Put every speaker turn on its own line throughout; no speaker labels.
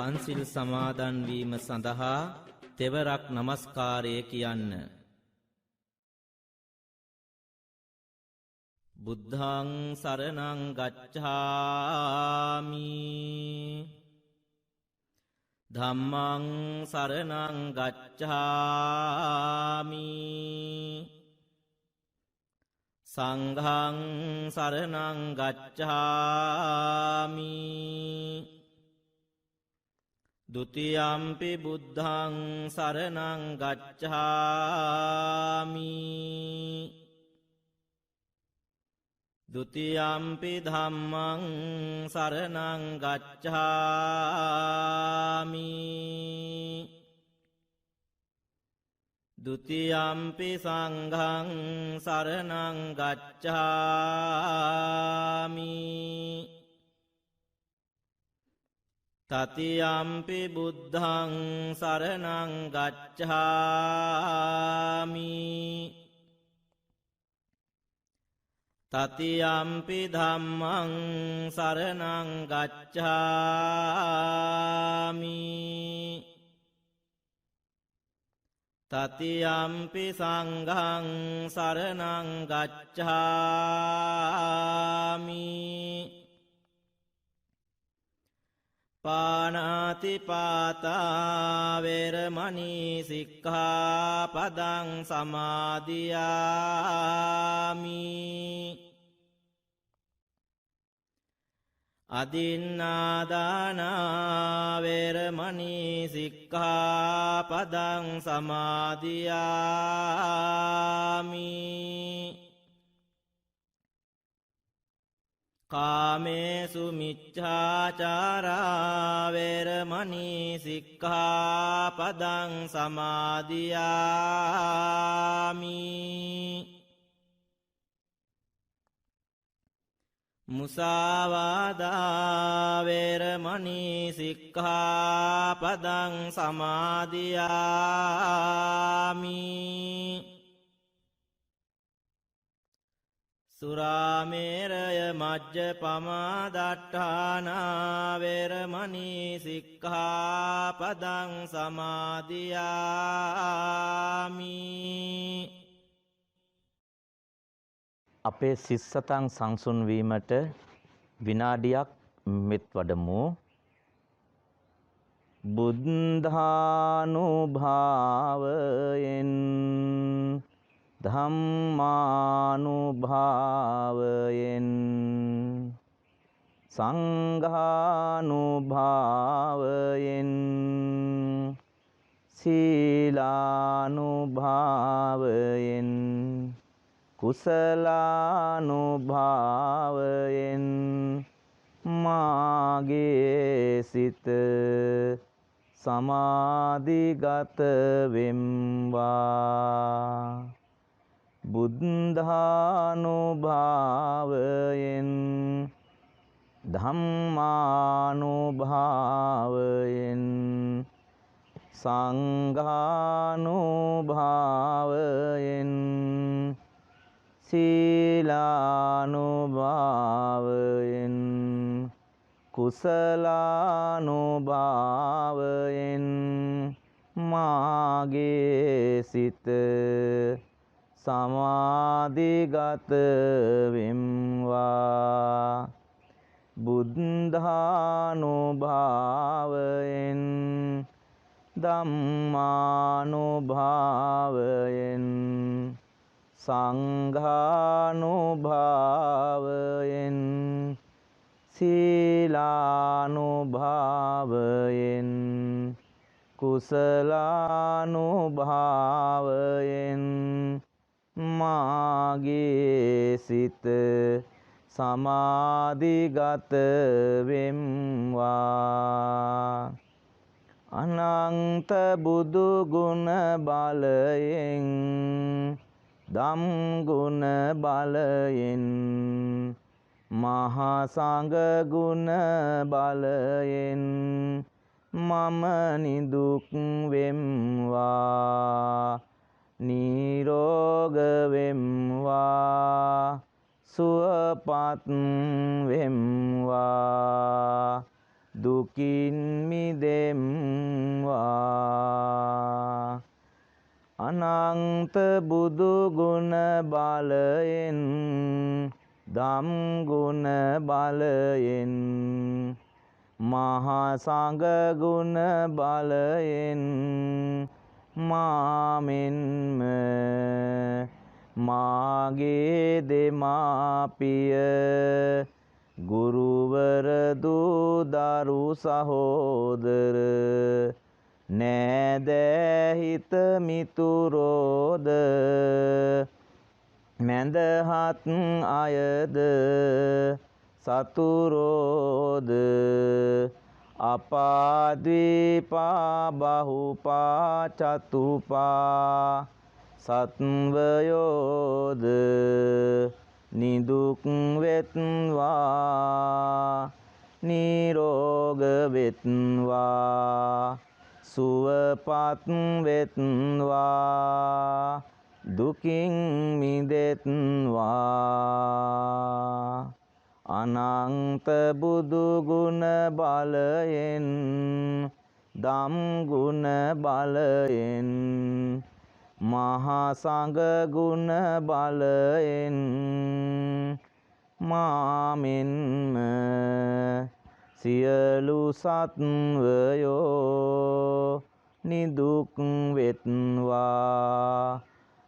පන්සිල් සමාදන් වීම සඳහා තෙවරක් නමස්කාරය කියන්න. බුද්ධං සරණං ගච්ඡාමි ධම්මං සරණං ගච්ඡාමි සංඝං සරණං ගච්ඡාමි ဒုတိယံ පි බුද්ධං සරණං ගච්ඡාමි ဒုတိယံ පි ධම්මං සරණං ගච්ඡාමි ဒုတိယံ පි සංඝං සරණං ගච්ඡාමි တတိယံ පි බුද්ධං සරණං ගච්ඡාමි တတိယံ පි ධම්මං සරණං ගච්ඡාමි တတိယံ පි සංඝං සරණං ගච්ඡාමි ปานาติปาตาเวรมณีสิกขาปดังสมาธิยามิอดินนาดานาเวรมณีสิกขาปดังสมาธิยามิกาเมสุมิจฉาจาราเวรมณีสิกขาปดังสมาธิยามิมุสาวาดาเวรมณีสิกขาปดังสมาธิยามิสุราเมรยมัจจปมาดัฏฐานาเวรมณีสิกขาปดังสมาธิยามิ
අපේ සිස්සතන් සංසුන් වීමට විනාඩියක් මෙත් වඩමු. බුද්ධානුභාවයෙන් ධම්මානුභාවයෙන් සංඝානුභාවයෙන් සීලානුභාවයෙන් කුසලානුභාවයෙන් මාගේ සිත සමාධිගත වෙම්වා. බුද්ධානුභාවයෙන් ධම්මානුභාවයෙන් සංඝානුභාවයෙන් සීලානුභාවයෙන් කුසලානුභාවයෙන් මාගේ සිත සමාධිගත වෙම්වා. බුද්ධානුභාවයෙන් ධම්මානුභාවයෙන් සංඝානුභාවයෙන් සීලානුභාවයෙන් කුසලානුභාවයෙන් මාගේ සිත සමාධිගත වෙම්වා. අනන්ත බුදු ගුණ බලයෙන් ධම් ගුණ බලයෙන් මහා සංඝ ගුණ බලයෙන් මම නිදුක් වෙම්වා. නිරෝග වෙම්වා. සුවපත් වෙම්වා. දුකින් මිදේ අනන්ත බුදු ගුණ බලයෙන් ධම් ගුණ බලයෙන් මහා සංඝ ගුණ බලයෙන් මාමෙන්ම මාගේ දෙමාපිය ගුරුවර දූ දරු සහෝදර නෑදෑ හිත මිතුරෝද මැදහත් අයද සතුරෝද අපාද්වීපා බහුපා චතුපා සත්වයෝද නිදුක් වෙත්වා නිරෝග වෙත්වා සුවපත් වෙත්වා දුකින් මිදෙත්වා අනන්ත බුදු ගුණ බලයෙන් ධම් ගුණ බලයෙන් මහා සංඝ ගුණ බලයෙන් මාමෙන්ම සියලු සත්වයෝ නිදුක් වෙත්වා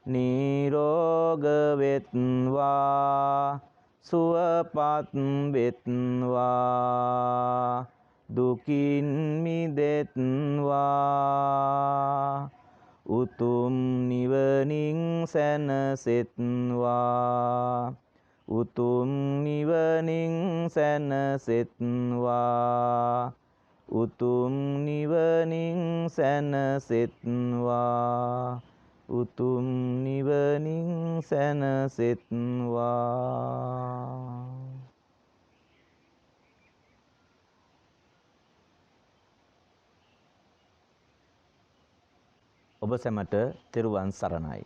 නිරෝග වෙත්වා සුවපත් වෙත්වා දුකින් මිදෙත්වා උතුම් නිවනින් සැනසෙත්වා උතුම් නිවනින් සැනසෙත්වා උතුම් නිවනින් සැනසෙත්වා උතුම් නිවනින් සැනසෙත්වා ඔබ සැමට තෙරුවන් සරණයි.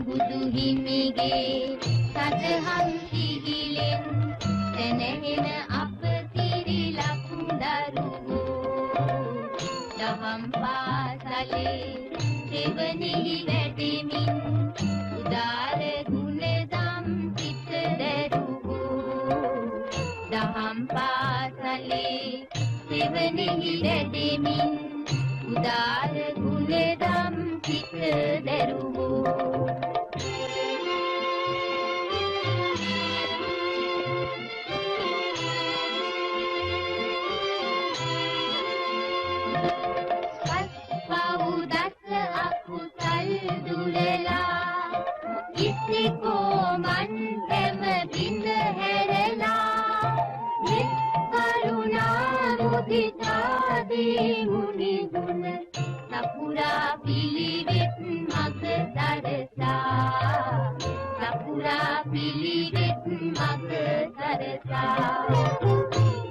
සම්බුදු හිමිගේ සදහම් සිහිලෙන් දැනෙන අප තිරිලක් දරුවෝ දහම් පාසලේ දෙවනෙහි වැඩෙමින් උදාර ගුණදම් සිත දරුවෝ දහම් පාසලේ දෙවනෙහි වැඩෙමින් උදාර ගුණදම් සිත දරුවෝ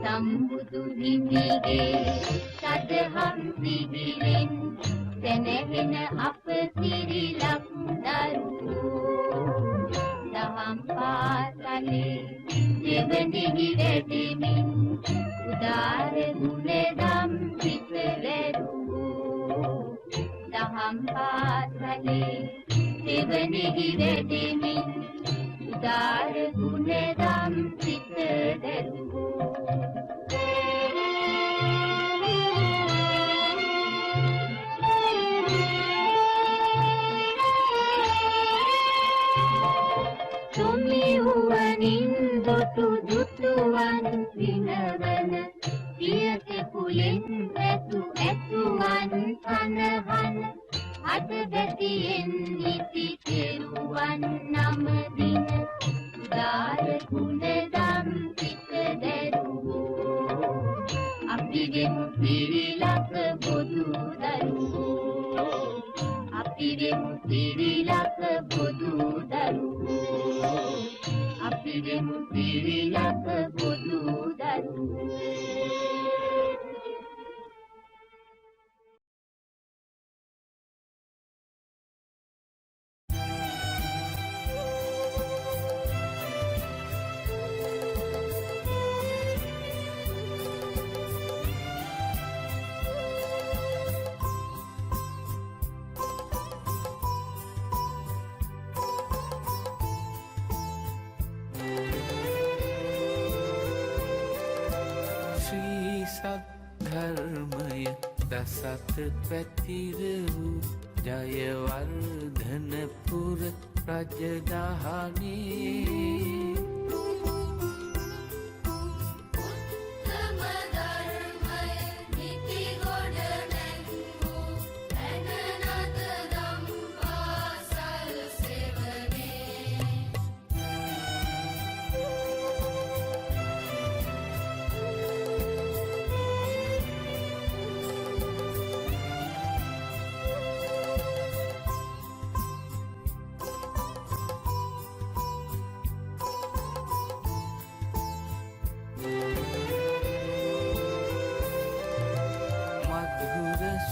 සම්බුදු හිමිගේ සදහම් සිහිලෙන් දැනෙන අප සිරිලක් දරුවෝ දහම් පාසලේ දෙවනෙහි වැඩෙමින් උදාර ගුණදම් සිත දරුවෝ දහම් පාසලේ දෙවනෙහි වැඩෙමින් උදාර ගුණදම් සිත දරුවෝ තුමිවුවනින් දොටු දුටුවන් විනවන පියක කුලෙන් ඇතු ඇතුවන් කනහන අද බැතියෙන් නිති කෙරුවන් නමදින උදාර ගුණදම් සිත දරුවෝ අපි වෙමු පිරිලක බොදු දරුවෝ අපි වෙමු පිරිලක බොදු දරුවෝ අපි වෙමු පිරිලක බොදු දරුවෝ
ධර්මය දසත පැතිර වූ ජයවර්ධනපුර රජදහනේ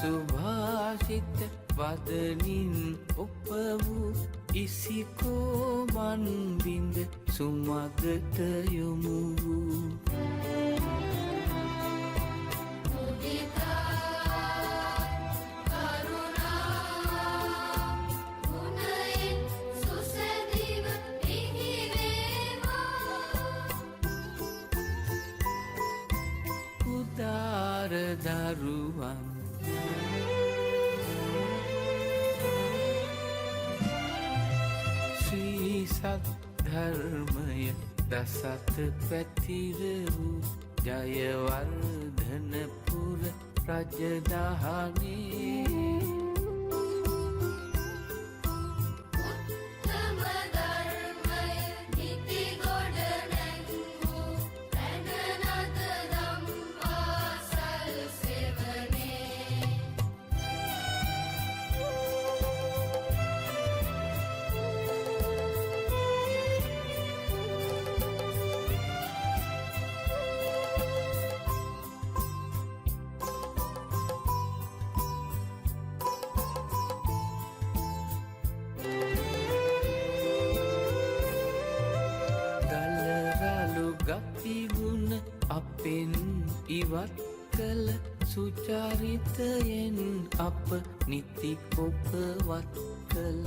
සුභාෂිත වදනින් ඔප වූ ඉසිකෝ මන්බින්ද සුමගට යොමු වූ උදාර දරුවන් ධර්මය දසත පැතිර වූ ජයවර්ධනපුර රජදහනේ ඉවත් කළ සුචරිතයෙන් අප නිති ඔබවත් කළ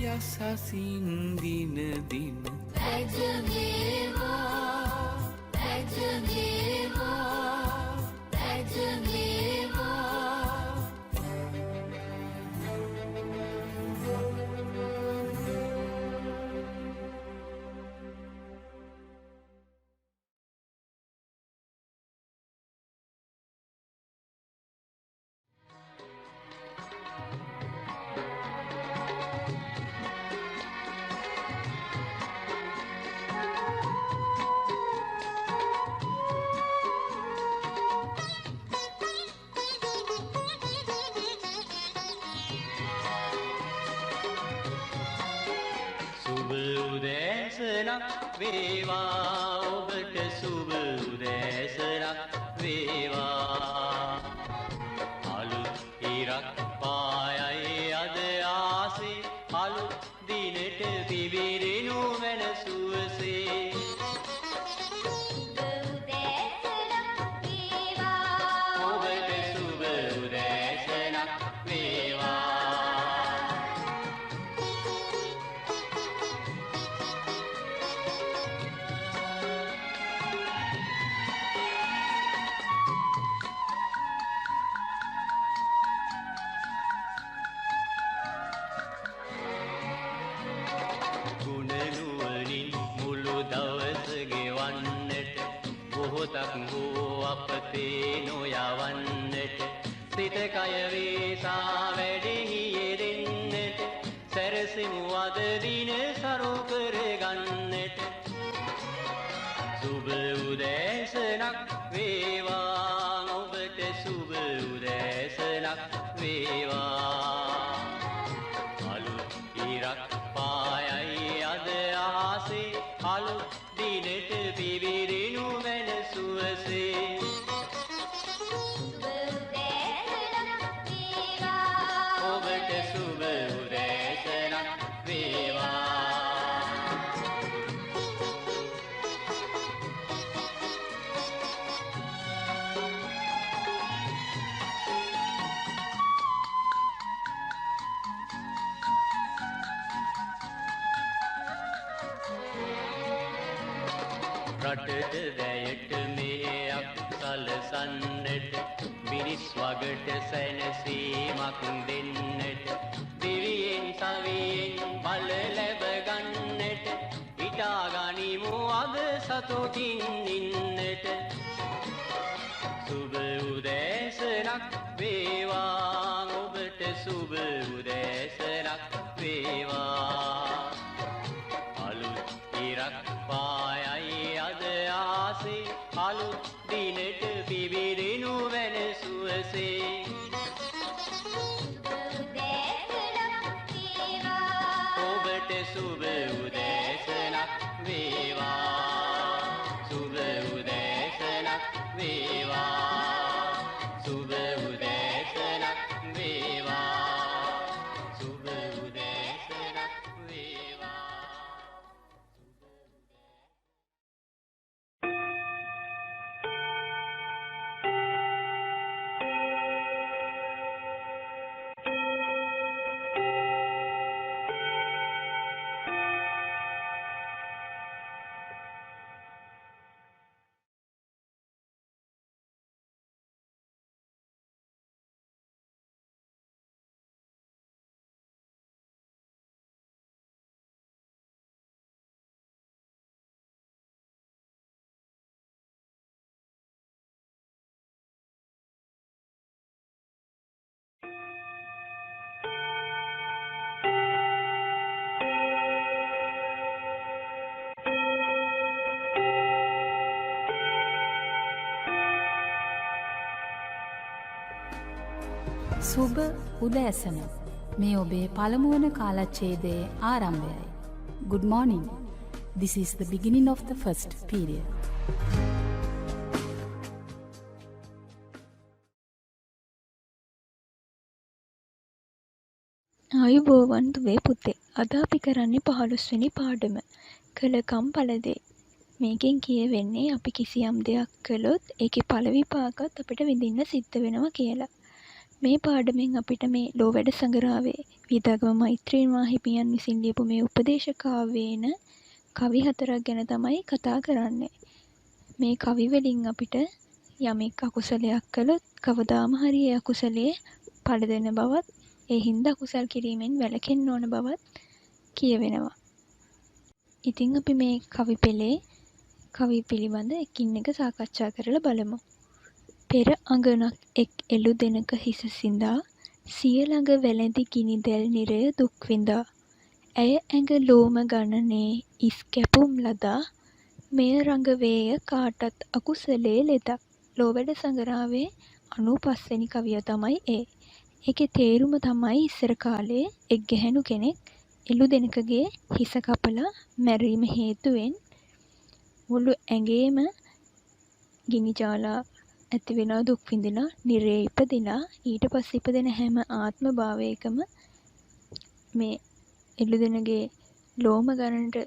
යසසින් දින දින පැජමේවා පැජමේවා පැජමේවා
සුබ උදෑසනක් වේවා ඔබට සුබ උදෑසනක් වේවා අලුත් ඉරක් පායයි අද ආසේ අලුත් දිනට පිබිරෙනු මැන සුවසේ ඔබට සුබ උදෑසනක් වේවා මොහොතක් වූ අපතේ නොයවන්නට සිත කය වේසා වැඩෙහි යෙදෙන්නට සැරසෙමු අද දින සරු කරගන්නට සුබ උදෑසනක් වේවා ඔබට සුබ උදෑසනක් වේවා අලුත් ඉරක් පායයි අද ආසේ අලුත් දිනට පිබිරෙනු මැන සුවසේ ඔබට සුබ උදෑසනක් වේවා රටට වැයට මෙහෙයක් සලසන්නට මිනිස් වගට සැනසීමක් දෙන්නට දිවියෙන් සවියෙන් බල ලැබ ගන්නට හිතා ගනිමු අද සතුටින් ඉන්නට සුබ උදෑසනක් වේවා ඔබට සුබ උදෑසනක් වේවා අලුත් ඉරක් පායයි අද ආසේ අලුත් දිනට පිබිරෙනු මැන සුවසේ ඔබට සුබ උදෑසනක් වේවා සුබ උදෑසනක් වේවා සුබ උදෑසනක් වේවා සුබ උදෑසනක් වේවා
සුබ උදෑසන මේ ඔබේ පළමුවන කාලච්ඡේදයේ ආරම්භයයි. Good morning. This is the beginning of the first period.
ආයුබෝවන් දුවේ පුතේ. අද අපි කරන්නේ 15 වෙනි පාඩම. කළකම් පළදේ. මේකෙන් කියවෙන්නේ අපි කිසියම් දෙයක් කළොත් ඒකේ පළ විපාකත් අපිට විඳින්න සිද්ධ වෙනවා කියලා. මේ පාඩමෙන් අපිට මේ ලෝ වැඩ සංග්‍රහයේ විදාගම මෛත්‍රීන් මාහිමියන් විසින් ලියපු මේ උපදේශ කාව්‍යේන කවි 4ක් ගැන තමයි කතා කරන්නේ. මේ කවි වලින් අපිට යමෙක් අකුසලයක් කළොත් කවදාම හරි ඒ අකුසලයේ පළ දෙන බවත් ඒ හින්දා කුසල් කිරීමෙන් වැළකෙන්න ඕන බවත් කියවෙනවා. ඉතින් අපි මේ කවි පෙළේ කවි පිළිබඳ එකින් එක සාකච්ඡා කරලා බලමු. පෙර අඟනක් එක් එළු දෙනක හිස සිඳා සිය ළඟ වැළඳි ගිනි දැල් නිරය දුක් විඳා. ඇය ඇඟ ලෝම ගණනේ ඉස් කැපුම් ලදා මෙය රඟවේය කාටත් අකුසලේ ලෙදා. ලෝ වැඩ සංග්‍රහයේ 95 වෙනි කවිය තමයි ඒ. ඒකේ තේරුම තමයි ඉස්සර කාලේ එක් ගැහැණු කෙනෙක් එළු දෙනකගේ හිස කපලා මැරීම හේතුවෙන් මුළු ඇඟේම ගිනි ජාලා ඇති වෙනා දුක් විඳිනා නිරේ ඉපදිනා ඊට පස්සේ ඉපදෙන හැම ආත්ම භාවයකම මේ එළු දෙනගේ ලෝම ගණනට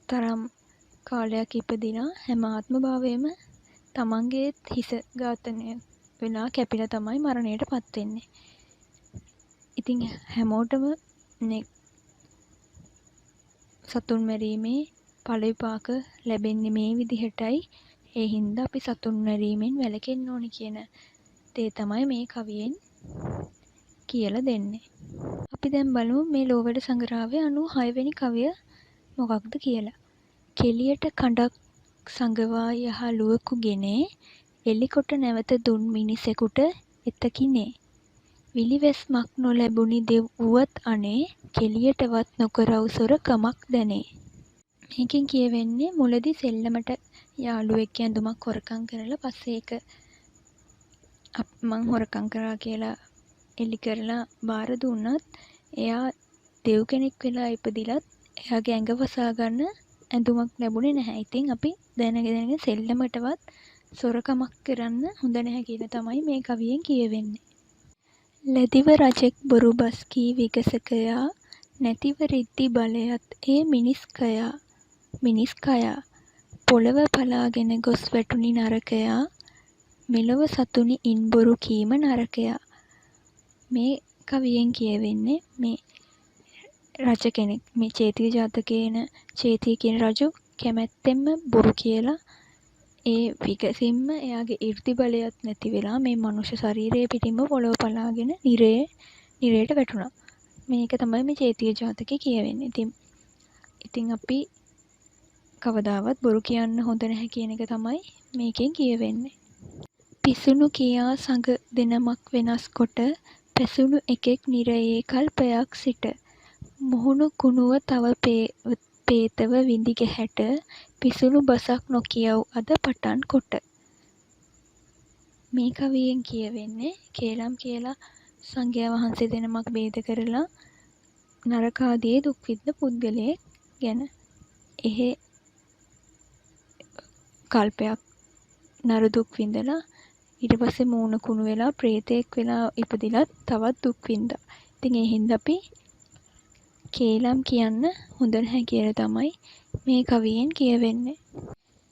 තරම් කාලයක් ඉපදිනා හැම ආත්ම භාවයේම තමන්ගේ හිස ඝාතනය වෙලා කැපිලා තමයි මරණයටපත් වෙන්නේ. ඉතින් හැමෝටම සතුන් මැරීමේ ඵල විපාක ලැබෙන්නේ මේ විදිහටයි. ඒ හින්දා අපි සතුන් මැරීමෙන් වැළකෙන්න ඕනි කියන දේ තමයි මේ කවියෙන් කියලා දෙන්නේ. අපි දැන් බලමු මේ ලෝ වැඩ සංග්‍රහයේ 96 වෙනි කවිය මොකක්ද කියලා. කෙලියට කඩක් සංගවා යහළුවෙකුගෙනේ එලිකොට නැවත දුන් මිනිසෙකුට එතකිනේ. විලිවැස්මක් නොලැබුණි දෙව් වුවත් අනේ කෙලියටවත් නොකරව් සොරකමක් දැනේ. මේකෙන් කියවෙන්නේ මුලදී සෙල්ලමට යාළුවෙක් ඇඳුමක් හොරකම් කරලා පස්සේ ඒක මං හොරකම් කරා කියලා එලි කරලා බාර දුන්නත් එයා දෙව් කෙනෙක් වෙලා ඉපදිලත් එයාගේ ඇඟ වසා ගන්න ඇඳුමක් ලැබුණේ නැහැ. ඉතින් අපි දැනගෙන සෙල්ලමටවත් සොරකමක් කරන්න හොඳ නැහැ කියලා තමයි මේ කවියෙන් කියවෙන්නේ. ලැදිව රජෙක් බොරු බස් කී විගසකයා නැතිව රිද්දි බලයත් ඒ මිනිස් කයා පොළව පලාගෙන ගොස් වැටුනි නරකයා මෙලොව සතුනි ඉන් බොරු කීම නරකයා. මේ කවියෙන් කියවෙන්නේ මේ රජ කෙනෙක් මේ චේතිය ජාතකයේන චේතිය කියන රජු කැමැත්තෙන්ම බොරු කියලා ඒ විගසින්ම එයාගේ 이르දි බලයත් නැති වෙලා මේ මනුෂ්‍ය ශරීරයේ පිටින්ම පොළව පලාගෙන නිරයට වැටුණා. මේක තමයි මේ චේතිය ජාතකයේ කියවෙන්නේ. ඉතින් අපි කවදාවත් බොරු කියන්න හොඳ නැහැ කියන එක තමයි මේකෙන් කියවෙන්නේ. පිසුණු කියා සංග දෙනමක් වෙනස් කොට පැසුණු එකෙක් නිරයේ කල්පයක් සිට මුහුණු කුණුව තව පේතව විඳි ගැහැට පිසුණු බසක් නොකියව් අද පටන් කොට. මේ කවියෙන් කියවෙන්නේ කේලම් කියලා සංඝයා වහන්සේ දෙනමක් ભેද කරලා නරක ආදී දුක් විඳ පුද්ගලයෙක් ගැන. එහෙ කල්පයක් නර දුක් විඳලා ඊට පස්සේ මූණ කුණු වෙලා ප්‍රේතෙක් වෙලා ඉපදිලත් තවත් දුක් විඳා. ඉතින් ඒ හින්දා අපි කේලම් කියන්න හොඳ නැහැ කියලා තමයි මේ කවියෙන් කියවෙන්නේ.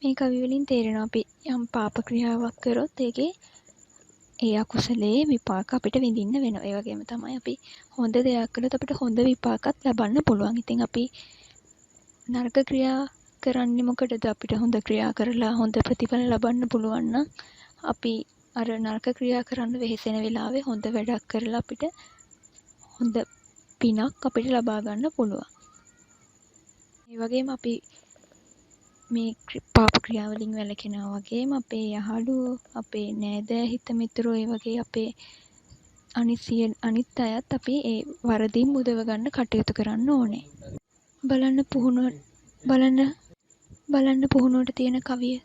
මේ කවි වලින් තේරෙනවා අපි යම් පාප ක්‍රියාවක් කරොත් ඒකේ ඒ අකුසලයේ විපාක අපිට විඳින්න වෙනවා. ඒ වගේම තමයි අපි හොඳ දෙයක් කළොත් අපිට හොඳ විපාකත් ලබන්න පුළුවන්. ඉතින් අපි නරක ක්‍රියා කරන්නේ මොකටද? අපිට හොඳ ක්‍රියා කරලා හොඳ ප්‍රතිඵල ලබන්න පුළුවන් නම් අපි අර නරක ක්‍රියා කරන්න වෙහෙසෙන වෙලාවේ හොඳ වැඩක් කරලා අපිට හොඳ පිනක් අපිට ලබා ගන්න පුළුවන්. ඒ වගේම අපි මේ පාප ක්‍රියාවලින් වැළකෙනවා වගේම අපේ යහළුවෝ අපේ නෑදෑ හිත මිතුරෝ ඒ වගේ අපේ අනිත් අයත් අපි ඒ වරදින් මුදව ගන්න කටයුතු කරන්න ඕනේ. බලන්න පුහුණුවට තියෙන කවිය.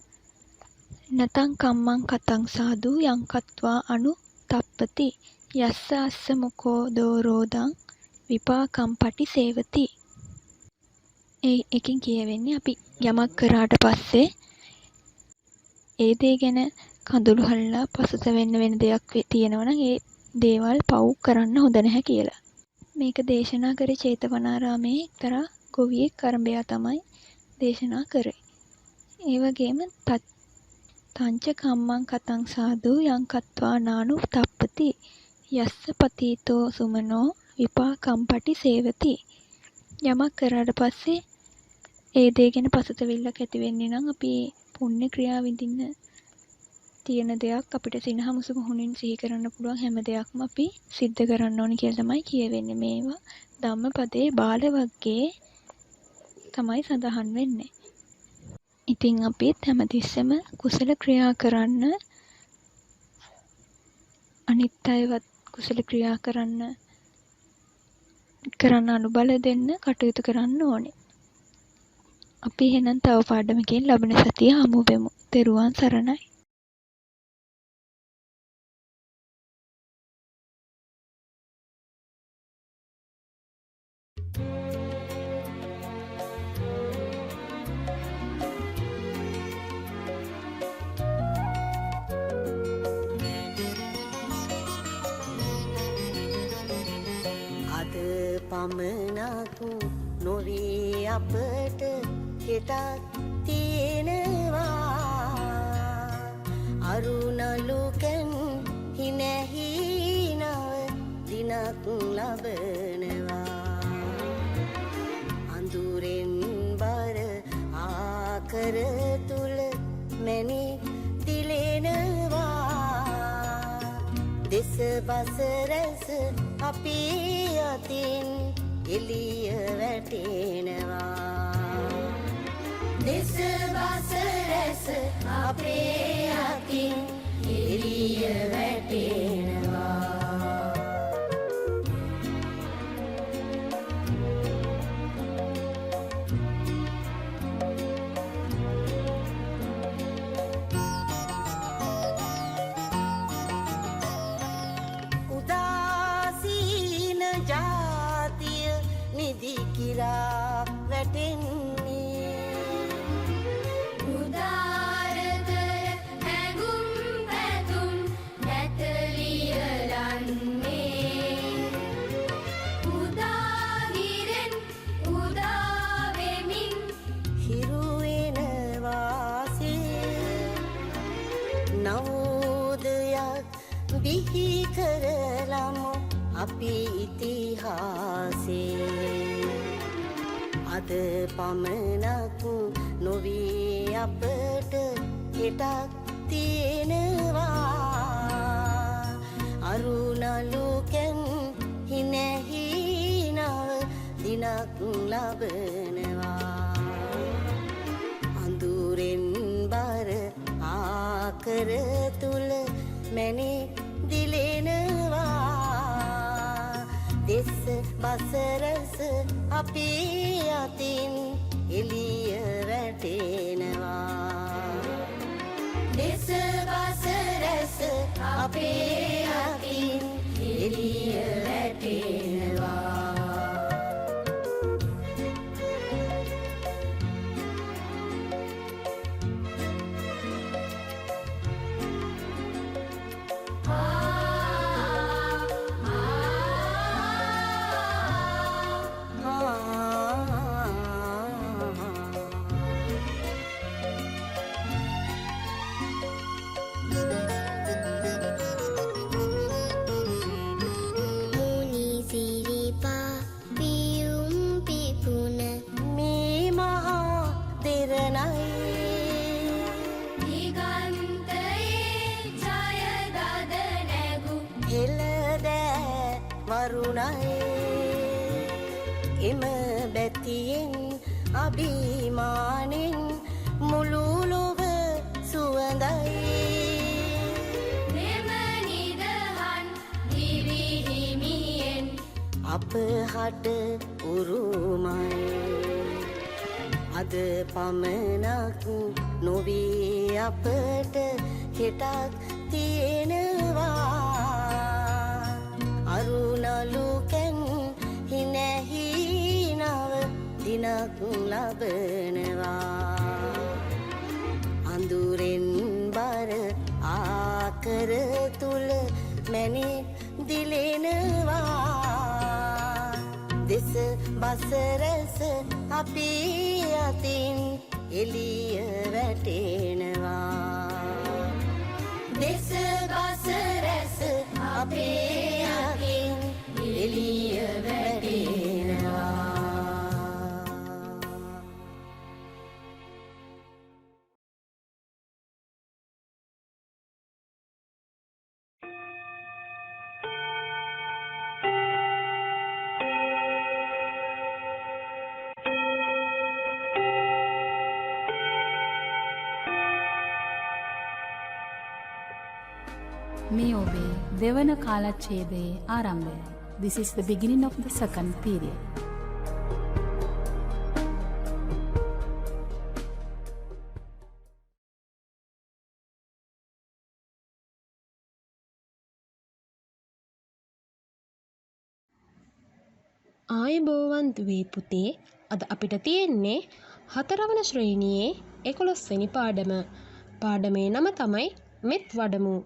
නතං කම්මං කතං සාදු යං කତ୍වා අනු තප්පති යස්ස අස්ස මොකෝ දෝරෝදං විපාකම් පටි සේවති. එකකින් කියවෙන්නේ අපි යමක් කරාට පස්සේ ඒ දේ ගැන කඳුළු හල්ලා පසුතැවෙන්න වෙන දෙයක් තියෙනවා නම් ඒ දේවල් පව් කරන්න හොඳ නැහැ කියලා. මේක දේශනා කරේ චේතවනාරාමේ එක්තරා ගොවියෙක් අරඹයා තමයි දේශනා කරේ. ඒ වගේම තංච කම්මං කතං සාදු යං කତ୍වා නානු තප්පති යස්ස පතීතෝ සුමනෝ විපාකම් පටි සේවති. යමක් කරාට පස්සේ ඒ දේ ගැන පසුතැවිල්ලක් ඇති වෙන්නේ නම් අපි පුණ්‍ය ක්‍රියා විඳින්න තියෙන දෙයක් අපිට සිනහමුසු මුහුණින් සිහි කරන්න පුළුවන් හැම දෙයක්ම අපි සිද්ධ කරන්න ඕනි කියලා තමයි කියවෙන්නේ. මේවා ධම්මපදයේ බාල වර්ගයේ තමයි සඳහන් වෙන්නේ. ඉතින් අපිත් හැමතිස්සෙම කුසල ක්‍රියා කරන්න, අනිත් අයවත් කුසල ක්‍රියා කරන්න අනුබල දෙන්න කටයුතු කරන්න ඕනේ. අපි එහෙනම් තව පාඩමකින් ලබන සතිය හමු වෙමු. තෙරුවන් සරණයි.
අද පමණක් නොවේ අපට හෙටක් තියෙනවා. අරුණලුකන් හිනැහි නව දිනක් ලබනවා. අඳුරෙන් බර ආකර තුල මැණික් දිලෙනවා. දෙස බස රැස අපි අතින් එළිය වැටෙනවා. දෙස බස රැස අපේ අතින් එළිය වැටෙනවා. උදාසීන ජාතිය නිදි කිරා වැටෙන්නේ.
උදාරතර හැඟුම් පැතුම් නැතලියලන්නේ. උදාහිරෙන් උදාවෙමින්
හිරුවෙන වාසේ නවෝදයක් බිහි කරලමු අපි ඉතිහාසේ. අද පමණක් නොවේ අපට හෙටක් තියෙනවා. අරුණලුකන් හිනැහි නව දිනක් ලබනවා. අඳුරෙන් බර ආකර තුල මැණික් දිලෙනවා. දෙස බස රැස අපි අතින් එළිය වැටෙනවා. දෙස බස රැස අපේ අතින් එළිය වැටෙනවා. එම බැතියෙන් අභිමානෙන් මුළු ලොව සුවඳයි.
මෙම නිදහන් දිවිහිමියෙන්
අප හට උරුමයි. අද පමණක් නොවේ අපට හෙටක් තියෙනවා. අරුණලුකෙන් හිනැහි නව දිනක් ලබනවා අඳුරෙන් බර ආකර තුල මැණික් දිලෙනවා දෙස බසරස අපි අතින් එළිය වැටෙනවා දෙස බසරස අපේ අතින් එළිය වැටෙනවා
මේ ඔබේ දෙවන කාලච්ඡේදයේ ආරම්භයයි. This is the beginning of the second period.
ආයුබෝවන් දුවේ පුතේ අද අපිට තියෙන්නේ 4 වන ශ්‍රේණියේ 11 වෙනි පාඩම. පාඩමේ නම තමයි මෙත් වඩමු.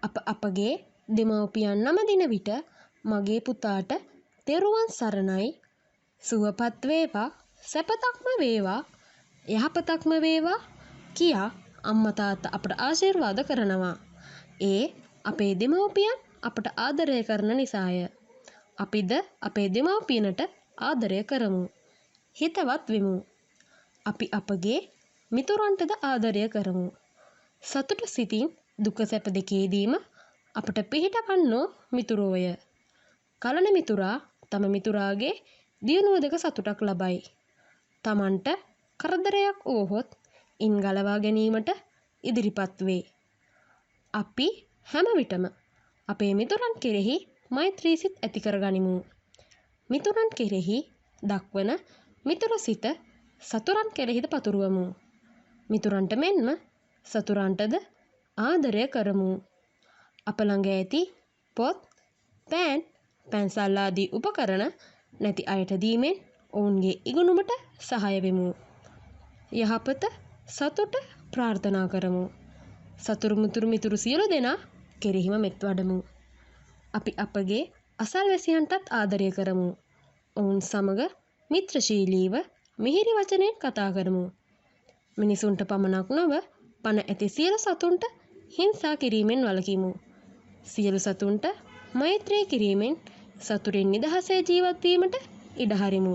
අපගේ දෙමව්පියන් නම දින විට මගේ පුතාට තෙරුවන් සරණයි සුවපත් වේවා සැපතක්ම වේවා යහපතක්ම වේවා කියා අම්මා තාත්තා අපට ආශිර්වාද කරනවා. ඒ අපේ දෙමව්පියන් අපට ආදරය කරන නිසාය. අපිද අපේ දෙමව්පියනට ආදරය කරමු. හිතවත් වෙමු. අපි අපගේ මිතුරන්ටද ආදරය කරමු. සතුට සිතින් දුක සැප දෙකේදීම අපට පිහිටවන්නෝ මිතුරෝය. කලන මිතුරා තම මිතුරාගේ දියුණුව දෙක සතුටක් ලබයි. තමන්ට කරදරයක් වුවහොත් ඉන් ගලවා ගැනීමට ඉදිරිපත් වේ. අපි හැම විටම අපේ මිතුරන් කෙරෙහි මෛත්‍රී සිත් ඇති කරගනිමු. මිතුරන් කෙරෙහි දක්වන මිතුර සිත සතුරන් කෙරෙහිද පතුරවමු. මිතුරන්ට මෙන්ම සතුරන්ටද ආදරය කරමු. අප ළඟ ඇති පොත්, පෑන්, පැන්සල් ආදී උපකරණ නැති අයට දීමෙන් ඔවුන්ගේ ඉගෙනුමට සහාය වෙමු. යහපත සතුට ප්‍රාර්ථනා කරමු. සතුරු මිතුරු සියලු දෙනා කෙරෙහිම මෙත් වඩමු. අපි අපගේ අසල්වැසියන්ටත් ආදරය කරමු. ඔවුන් සමග මිත්‍රශීලීව මිහිරි වචනයෙන් කතා කරමු. මිනිසුන්ට පමණක් නොව පණ ඇති සියලු සතුන්ට හිංසා කිරීමෙන් වළකිමු. සියලු සතුන්ට මෛත්‍රී කිරීමෙන් සතුටින් නිදහසේ ජීවත් වීමට ඉඩ හරිමු.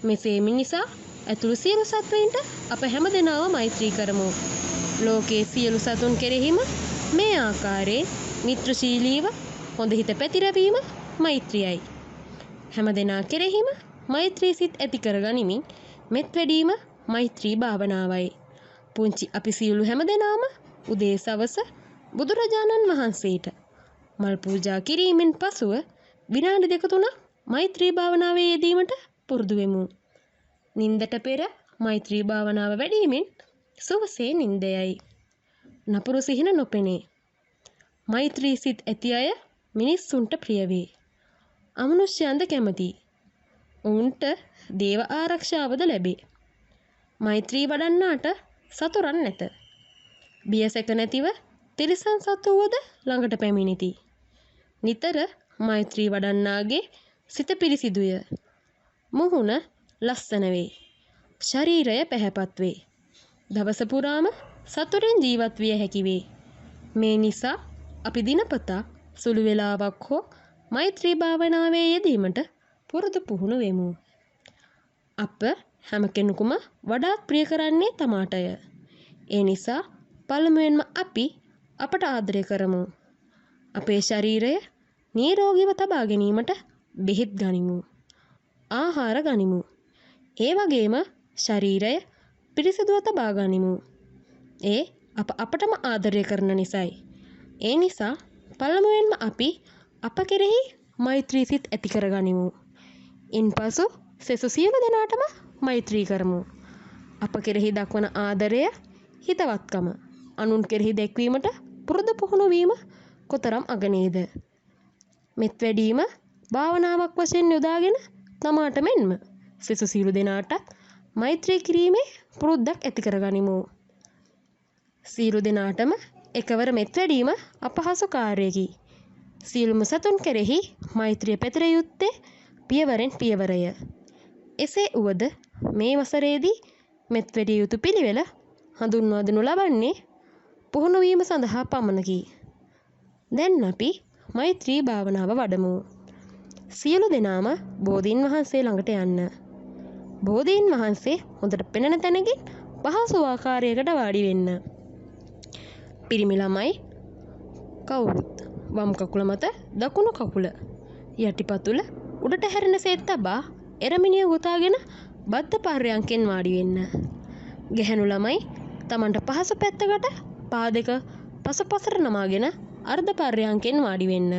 මෙසේ මිනිසා ඇතුළු සියලු සත්වයින්ට අප හැමදෙනාම මෛත්‍රී කරමු. ලෝකයේ සියලු සතුන් කෙරෙහිම මේ ආකාරයෙන් මිත්‍රශීලීව හොඳ හිත පැතිරවීම මෛත්‍රියයි. හැමදෙනා කෙරෙහිම මෛත්‍රී සිත් ඇති කරගනිමින් මෙත් වැඩීම මෛත්‍රී භාවනාවයි. පුංචි අපි සියලු හැමදෙනාම උදේ සවස බුදුරජාණන් වහන්සේට මල් පූජා කිරීමෙන් පසුව විනාඩි 2-3 මෛත්‍රී භාවනාවේ යෙදීමට පුරුදු වෙමු. නින්දට පෙර මෛත්‍රී භාවනාව වැඩීමෙන් සුවසේ නින්දයයි. නපුරු සිහින නොපෙනේ. මෛත්‍රී සිත් ඇති අය මිනිස්සුන්ට ප්‍රිය වේ. අමනුෂ්‍යයන්ද කැමතියි. ඔවුන්ට දේව ආරක්ෂාවද ලැබේ. මෛත්‍රී වඩන්නාට සතුරන් නැත. බියසැක නැතිව තිරිසන් සතුවද ළඟට පැමිණිති. නිතර මෛත්‍රී වඩන්නාගේ සිත පිරිසිදුය. මුහුණ ලස්සන වේ. ශරීරය පැහැපත් වේ. දවස පුරාම සතුටින් ජීවත් විය හැකි වේ. මේ නිසා අපි දිනපතා සුළු වේලාවක් හෝ මෛත්‍රී භාවනාවේ යෙදීමට පුරුදු පුහුණු වෙමු. අප හැම කෙනෙකුම වඩාත් ප්‍රිය කරන්නේ තමාටය. ඒ නිසා පළමුවෙන්ම අපි අපට ආදරය කරමු. අපේ ශරීරය නිරෝගීව තබා ගැනීමට බෙහෙත් ගනිමු. ආහාර ගනිමු. ඒ වගේම ශරීරය පිරිසිදුව තබා ගනිමු. ඒ අපටම ආදරය කරන නිසායි. ඒ නිසා පළමුවෙන්ම අපි අප කෙරෙහි මෛත්‍රී සිත් ඇති කරගනිමු. ඉන්පසු සෙසු සියලු දෙනාටම මෛත්‍රී කරමු. අප කෙරෙහි දක්වන ආදරය, හිතවත්කම අනුන් කෙරෙහි දැක්වීමට පුරුදු පුහුණු වීම කොතරම් අගනේද? මෙත් වැඩීම භාවනාවක් වශයෙන් යොදාගෙන තමාට මෙන්ම සිසු සියලු දෙනාටත් මෛත්‍රී කිරීමේ පුරුද්දක් ඇති කරගනිමු. සියලු දෙනාටම එකවර මෙත් වැඩීම අපහසු කාර්යයකි. සියලුම සතුන් කෙරෙහි මෛත්‍රිය පැතිර යුත්තේ පියවරෙන් පියවරය. එසේ වුවද මේ වසරේදී මෙත් වැඩිය යුතු පිළිවෙල හඳුන්වා දෙනු ලබන්නේ පුහුණු වීම සඳහා පමණකි. දැන් අපි මෛත්‍රී භාවනාව වඩමු. සියලු දෙනාම බෝධීන් වහන්සේ ළඟට යන්න. බෝධීන් වහන්සේ හොඳට පෙනෙන තැනකින් පහසු ආකාරයකට වාඩි වෙන්න. පිරිමි ළමයි කවුරුත් වම් කකුල මත දකුණු කකුල යටිපතුල උඩට හැරෙන සේත් තබා එරමිනිය ගොතාගෙන බද්ධ පර්යංකෙන් වාඩි වෙන්න. ගැහැණු ළමයි තමන්ට පහසු පැත්තකට පා දෙක පසුපසට නමාගෙන අර්ධ පර්යංකෙන් වාඩි වෙන්න.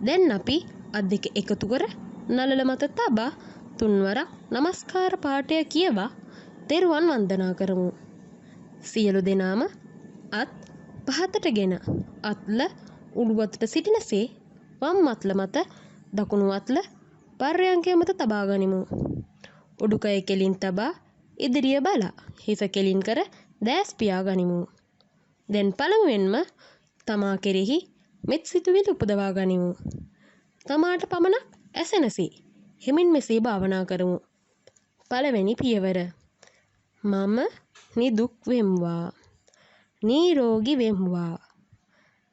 දැන් අපි අත් දෙක එකතු කර නළල මත තබා තුන්වරක් නමස්කාර පාඨය කියවා තෙරුවන් වන්දනා කරමු. සියලු දෙනාම අත් පහතටගෙන අත්ල උඩුවතට සිටිනසේ වම් අත්ල මත දකුණු අත්ල පර්යංකය මත තබා ගනිමු. උඩුකය කෙලින් තබා ඉදිරිය බලා හිස කෙලින් කර දැස් පියා ගනිමු. දැන් පළමුවෙන්ම තමා කෙරෙහි මෙත් සිතුවිලි උපදවා ගනිමු. තමාට පමණක් ඇසෙනසේ හිමින් මෙසේ භාවනා කරමු. පළවෙනි පියවර. මම නිදුක් වෙම්වා. නිරෝගී වෙම්වා.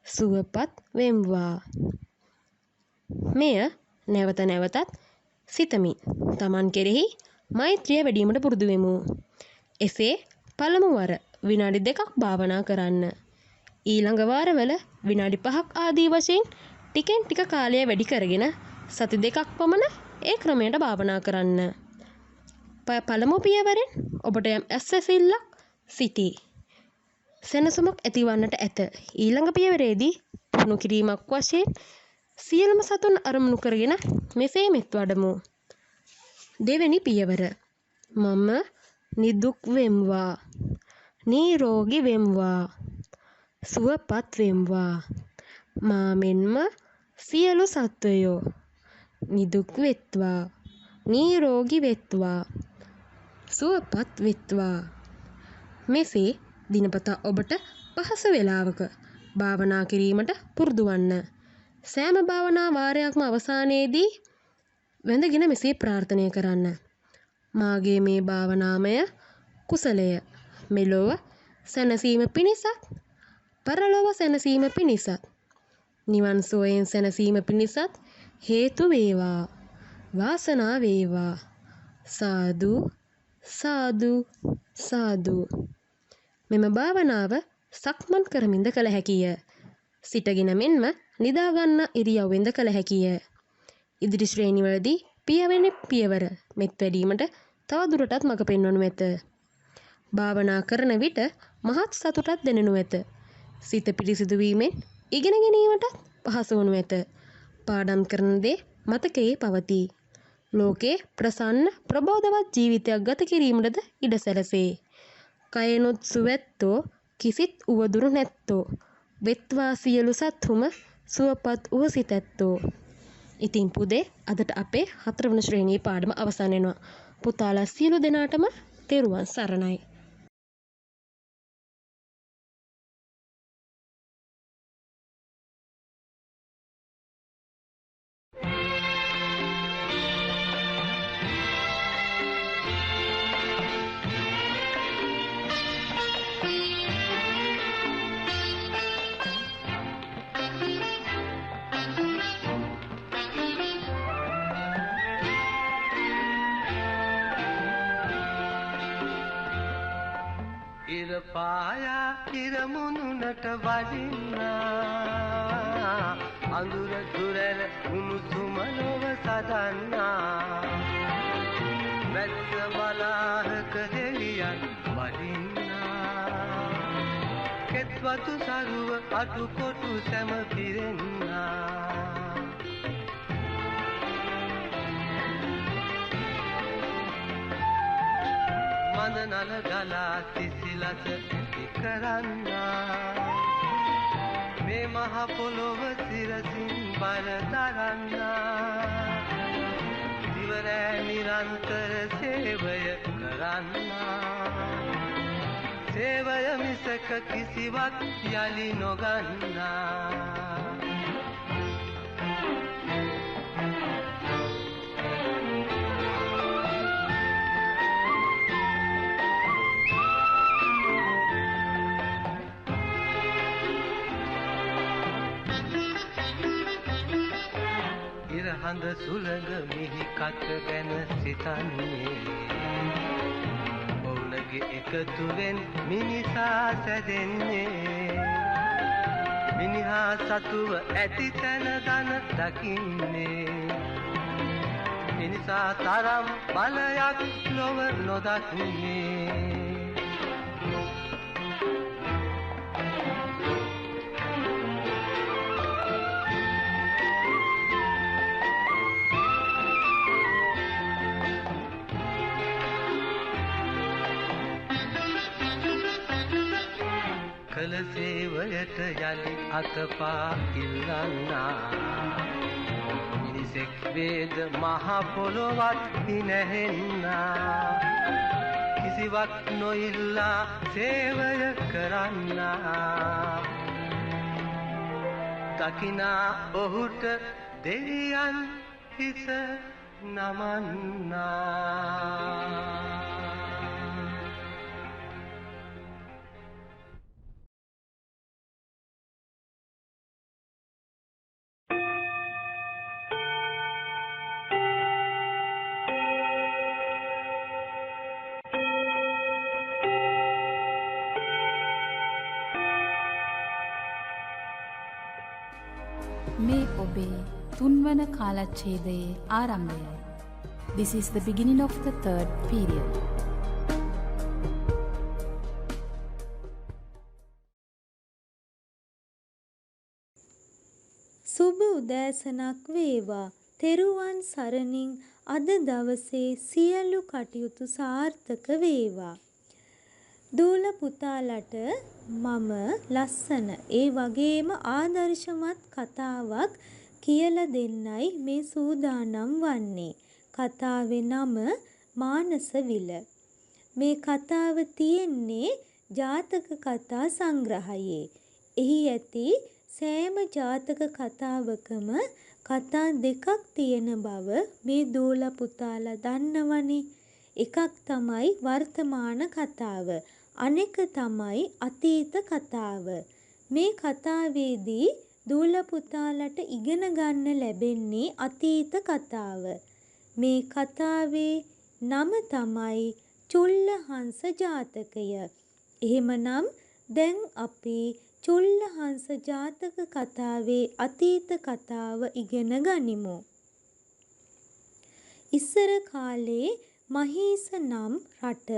සුවපත් වෙම්වා. මෙය නැවත නැවතත් සිතමින් තමන් කෙරෙහි මෛත්‍රිය වැඩීමට පුරුදු වෙමු. එසේ පළමු වර විනාඩි 2ක් භාවනා කරන්න. ඊළඟ වාරවල විනාඩි 5ක් ආදී වශයෙන් ටිකෙන් ටික කාලය වැඩි කරගෙන සති 2ක් පමණ ඒ ක්‍රමයට භාවනා කරන්න. පළමු පියවරෙන් ඔබට යම් ඇස්සැසිල්ලක් සිටී. සෙනසුමක් ඇතිවන්නට ඇත. ඊළඟ පියවරේදී පුහුණු කිරීමක් වශයෙන් සියලුම සතුන් අරමුණු කරගෙන මෙසේ මෙත් වඩමු. දෙවෙනි පියවර. මම නිදුක් වෙම්වා. නිරෝගී වෙම්වා. සුවපත් වෙම්වා. මා මෙන්ම සියලු සත්වයෝ නිදුක් වෙත්වා. නිරෝගී වෙත්වා. සුවපත් වෙත්වා. මෙසේ දිනපතා ඔබට පහසු වේලාවක භාවනා කිරීමට පුරුදු වන්න. සෑම භාවනා වාරයක්ම අවසානයේදී වැඳගෙන මෙසේ ප්‍රාර්ථනා කරන්න. මාගේ මේ භාවනාමය කුසලය මෙලොව සැනසීම පිණිසත් පරලොව සැනසීම පිණිසත් නිවන් සෝයෙන් සැනසීම පිණිසත් හේතු වේවා. වාසනාව වේවා. සාදු සාදු සාදු. මෙම භාවනාව සක්මන් කරමින්ද කළ හැකිය. සිටගෙන මෙන්ම නිදාගන්න ඉරියව්වෙන්ද කළ හැකිය. ඉදිරි ශ්‍රේණිවලදී පියවෙන පියවර මෙත් වැඩීමට තව දුරටත් මඟ පෙන්වනු ඇත. භාවනා කරන විට මහත් සතුටක් දැනෙනු ඇත. සිත පිරිසිදු වීමෙන් ඉගෙන ගැනීමට පහසු වනු ඇත. පාඩම් කරන දේ මතකයේ පවතී. ලෝකේ ප්‍රසන්න ප්‍රබෝධවත් ජීවිතයක් ගත කිරීමටද ඉඩ සැලසේ. කයනොත් සුවැත්තෝ කිසිත් උවදුරු නැත්තෝ. වෙත්වා සියලු සත්හුම සුවපත් වූ සිතැත්තෝ. ඉතින් පුදේ අදට අපේ 4 වන ශ්‍රේණියේ පාඩම අවසන් වෙනවා. පුතාලා සියලු දෙනාටම තෙරුවන් සරණයි.
පායා ඉරමුණුනට වඩින්නා අඳුර දුරල උණුසුම නොව සදන්නා වැස්ස බලාහක දෙවියන් වඩින්නා කෙත්වතු සරුව අටුකොටු සැම පිරෙන්නා මඳ නල ගලා සිසිලස ඇති කරන්නා මේ මහ පොළොව සිරසින් බර දරන්නා දිවරෑ නිරන්තර සේවය කරන්නා සේවය මිසක කිසිවක් යලි නොගන්නා හඳ සුළඟ මිහි කට ගැන සිතන්නේ ඔවුනගේ එකතුවෙන් මිනිසා සැදෙන්නේ මිනිහා සතුව ඇති තැන දන දකින්නේ මිනිසා තරම් බලයක් ලොව නොදක්න්නේ කළ සේවයට යලි අතපා ඉල්ලන්නා මිනිසෙක් වේද මහ පොළොවත් හිනැහෙන්නා කිසිවක් නොඉල්ලා සේවය කරන්නා දකිනා ඔහුට දෙවියන් හිස නමන්නා
මේ ඔබේ තුන්වන කාලච්ඡේදයේ ආරම්භයයි. This is the beginning of the third period.
සුබ උදෑසනක් වේවා. තෙරුවන් සරණින් අද දවසේ සියලු කටයුතු සාර්ථක වේවා. දූල පුතාලට මම ලස්සන ඒ වගේම ආදර්ශමත් කතාවක් කියලා දෙන්නයි මේ සූදානම් වන්නේ. කතාවේ නම මානසවිල. මේ කතාව තියෙන්නේ ජාතක කතා සංග්‍රහයේ. එහි ඇති සෑම ජාතක කතාවකම කතා දෙකක් තියෙන බව මේ දූල පුතාලා දන්නවනේ. එකක් තමයි වර්තමාන කතාව. අනෙක තමයි අතීත කතාව. මේ කතාවේදී දූල පුතාලට ඉගෙන ගන්න ලැබෙන්නේ අතීත කතාව. මේ කතාවේ නම තමයි චුල්ලහංස ජාතකය. එහෙමනම් දැන් අපි චුල්ලහංස ජාතක කතාවේ අතීත කතාව ඉගෙන ගනිමු. ඉස්සර කාලේ මහීස නම් රට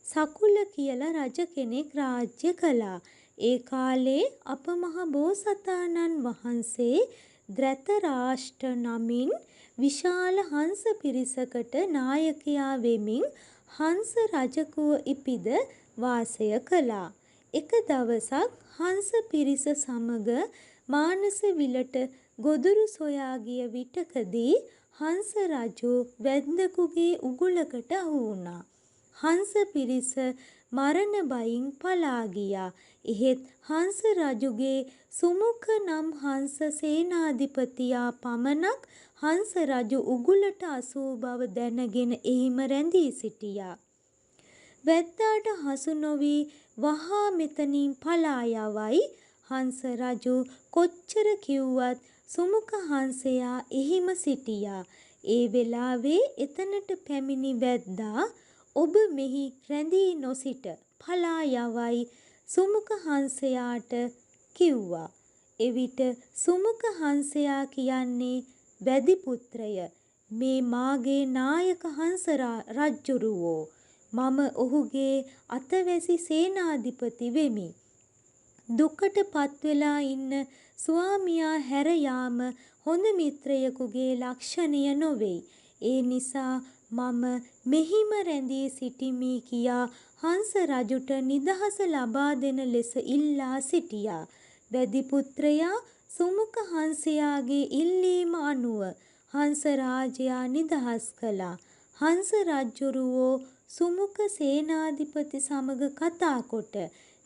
සකුල කියලා රජ කෙනෙක් රාජ්‍ය කළා. ඒ කාලේ අපමහ බෝසතාණන් වහන්සේ ධෘතරාෂ්ට්‍ර නමින් විශාල හංස පිරිසකට නායකයා වෙමින් හංස රජකුව ඉපිද වාසය කළා. එක දවසක් හංස පිරිස සමග මානසවිලට ගොදුරු සොයා ගිය විටකදී හංස රජු වැද්දකුගේ උගුලකට අහු වුණා. හංස පිරිස මරණ බයින් පලා ගියා. එහෙත් හංස රජුගේ සුමුඛ නම් හංස සේනාධිපතියා පමණක් හංස රජු උගුලට අසූ බව දැනගෙන එහිම රැඳී සිටියා. වැද්දාට හසු නොවී වහා මෙතනින් පලා යවයි. හංස රජු කොච්චර කිව්වත් සුමුඛ හංසයා එහිම සිටියා. ඒ වෙලාවේ එතනට පැමිණි වැද්දා ඔබ මෙහි රැඳී නොසිට පලා යවයි සුමුඛ හංසයාට කිව්වා. එවිට සුමුඛ හංසයා කියන්නේ වැදි පුත්‍රය, මේ මාගේ නායක හංස රජ්ජුරුවෝ. මම ඔහුගේ අතවැසි සේනාධිපති වෙමි. දුකට පත්වෙලා ඉන්න ස්වාමියා හැර යාම හොඳ මිත්‍රයෙකුගේ ලක්ෂණය නොවේ. ඒ නිසා මම මෙහිම රැඳී සිටිමි කියා හංස රජුට නිදහස ලබා දෙන ලෙස ඉල්ලා සිටියා. වැදිපුත්‍රයා සුමුඛ හංසයාගේ ඉල්ලීම අනුව හංස රාජයා නිදහස් කළා. හංස රජ්ජුරුවෝ සුමුඛ සේනාධිපති සමග කතා කොට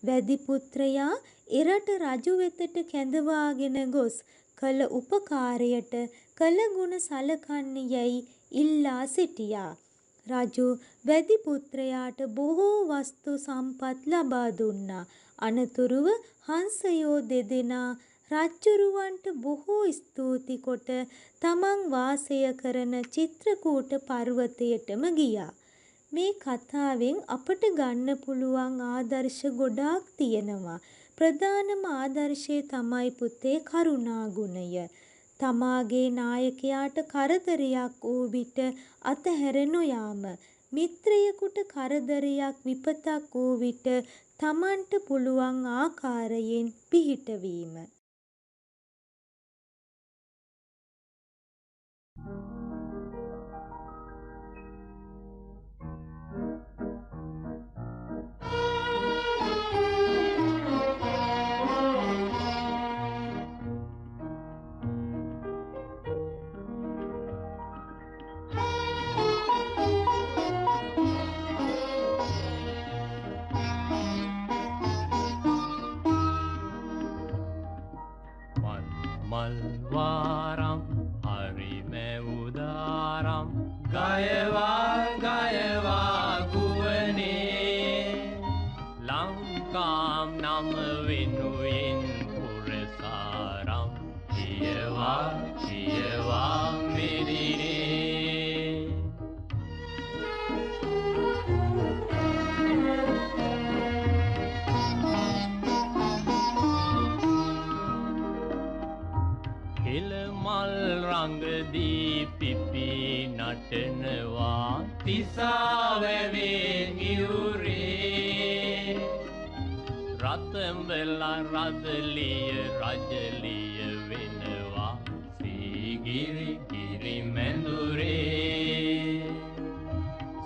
වැදිපුත්‍රයා එරට රජු වෙතට කැඳවාගෙන ගොස් කළ උපකාරයට කළ ගුණ සලකන්නේ යැයි ඉල්ලා සිටියා. රජු වැදිපුත්‍රයාට බොහෝ වස්තු සම්පත් ලබා දුන්නා. අනතුරුව හංසයෝ දෙදෙනා රජ්ජුරුවන්ට බොහෝ ස්තුති කොට තමන් වාසය කරන චිත්‍රකූට පර්වතයටම ගියා. මේ කතාවෙන් අපට ගන්න පුළුවන් ආදර්ශ ගොඩාක් තියෙනවා. ප්‍රධානම ආදර්ශය තමයි පුතේ කරුණා ගුණය. තමාගේ නායකයාට කරදරයක් වූ විට අතහැර නොයාම. මිත්‍රයෙකුට කරදරයක් විපතක් වූ විට තමන්ට පුළුවන් ආකාරයෙන් පිහිටවීම.
මල්වාරම් හරිම උදාරම් ගයවා ගයවා ගුවනේ ලංකාම් නම වෙනුවෙන් පුරසාරම් කියවා කියවා මෙදිනේ රංගදී පිපි නටනවා තිසාවැවේ නියුරේ රතඹලා රදලිය රජලිය වෙනවා සීගිරි ගිරි මැඳුරේ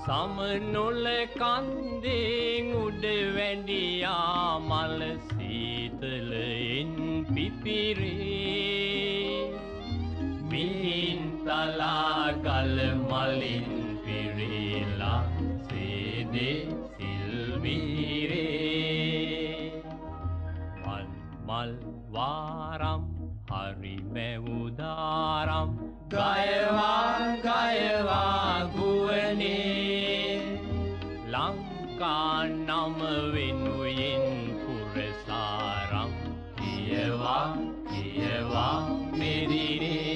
සමනොල කන්දෙන් උඩ වැඳියා මල සීතලෙන් පිපිරේ මිහින් තලා ගල මලින් පිරීලා සේදේ සිල්වීරේ මල් මල් වාරම් හරි මැවුදාරම් ගයවා ගයවා ගුවනේ ලංකා නම වෙනුවෙන් පුරසාරම් කියවා කියවා මෙදිනේ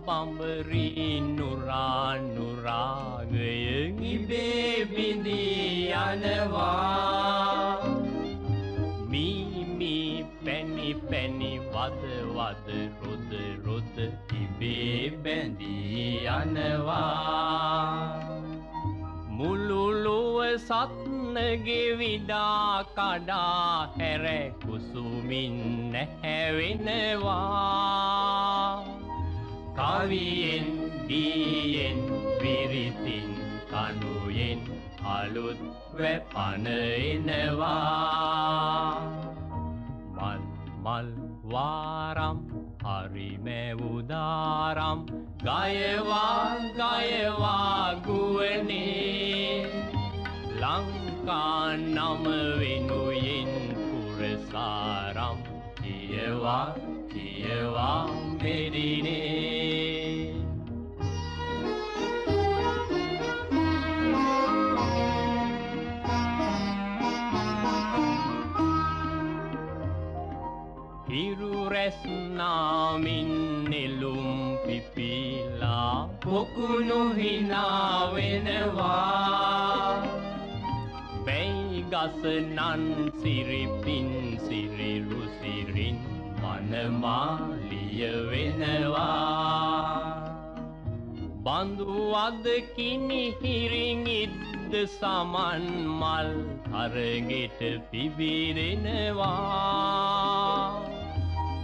බඹරී නුරා නුරාගයෙන් ඉබේ බිඳී යනවා මී පැණි පැණි වද වද රොද රොද ඉබේ බැඳී යනවා මුළු ලොව සත්නගේ විඩා කඩා හැර කුසුමින් නැහැවෙනවා කවියෙන් ගීයෙන් විරිතින් කනුයෙන් අලුත් වැපන එනවා මල් මල් වාරම් හරි මැවුදාරම් ගයවා ගයවා ගුවනේ ලංකා නම වෙනුවෙන් පුරසාරම් කියවා කියවා මෙදිනේ හිරු රැස් නාමින් නෙළුම් පිපිලා පොකුණු හිනා වෙනවා බැයි ගස නන් සිරිපින් සිරිරු සිරින් මනමාලිය වෙනවා බඳු අද කිනි හිරින් ඉද්ද සමන් මල් තරගෙට පිබිරෙනවා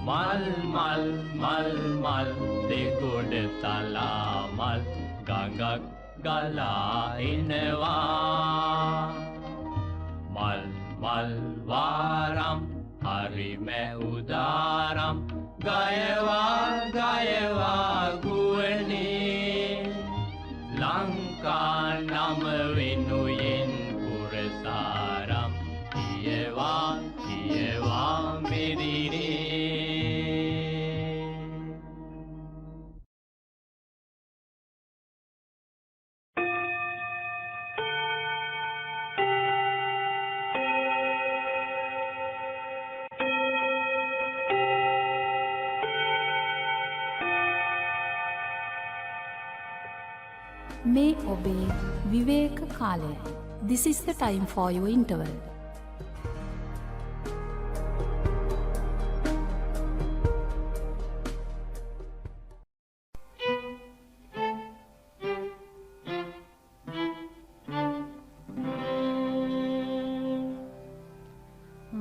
මල් මල් මල් මල් දෙගොඩ තලා මල් ගඟක් ගලා එනවා මල් මල් වාරම් හරි මැවුදාරම් ගයවා ගයවා ගුවනේ ලංකා නම වෙනුයෙන් පුරසාරම් කියවා කියවා මෙදිනේ
මේ ඔබේ විවේක කාලයයි. This is the time for your interval.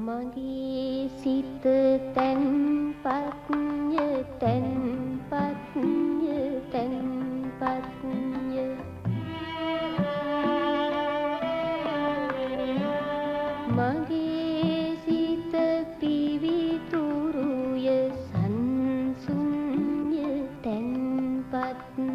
මගේ සිත තැන්පත්ය තැන්පත්ය තැන්පත්ය මගේ සිත පිවිතුරුය සංසුන්ය තැන්පත්ය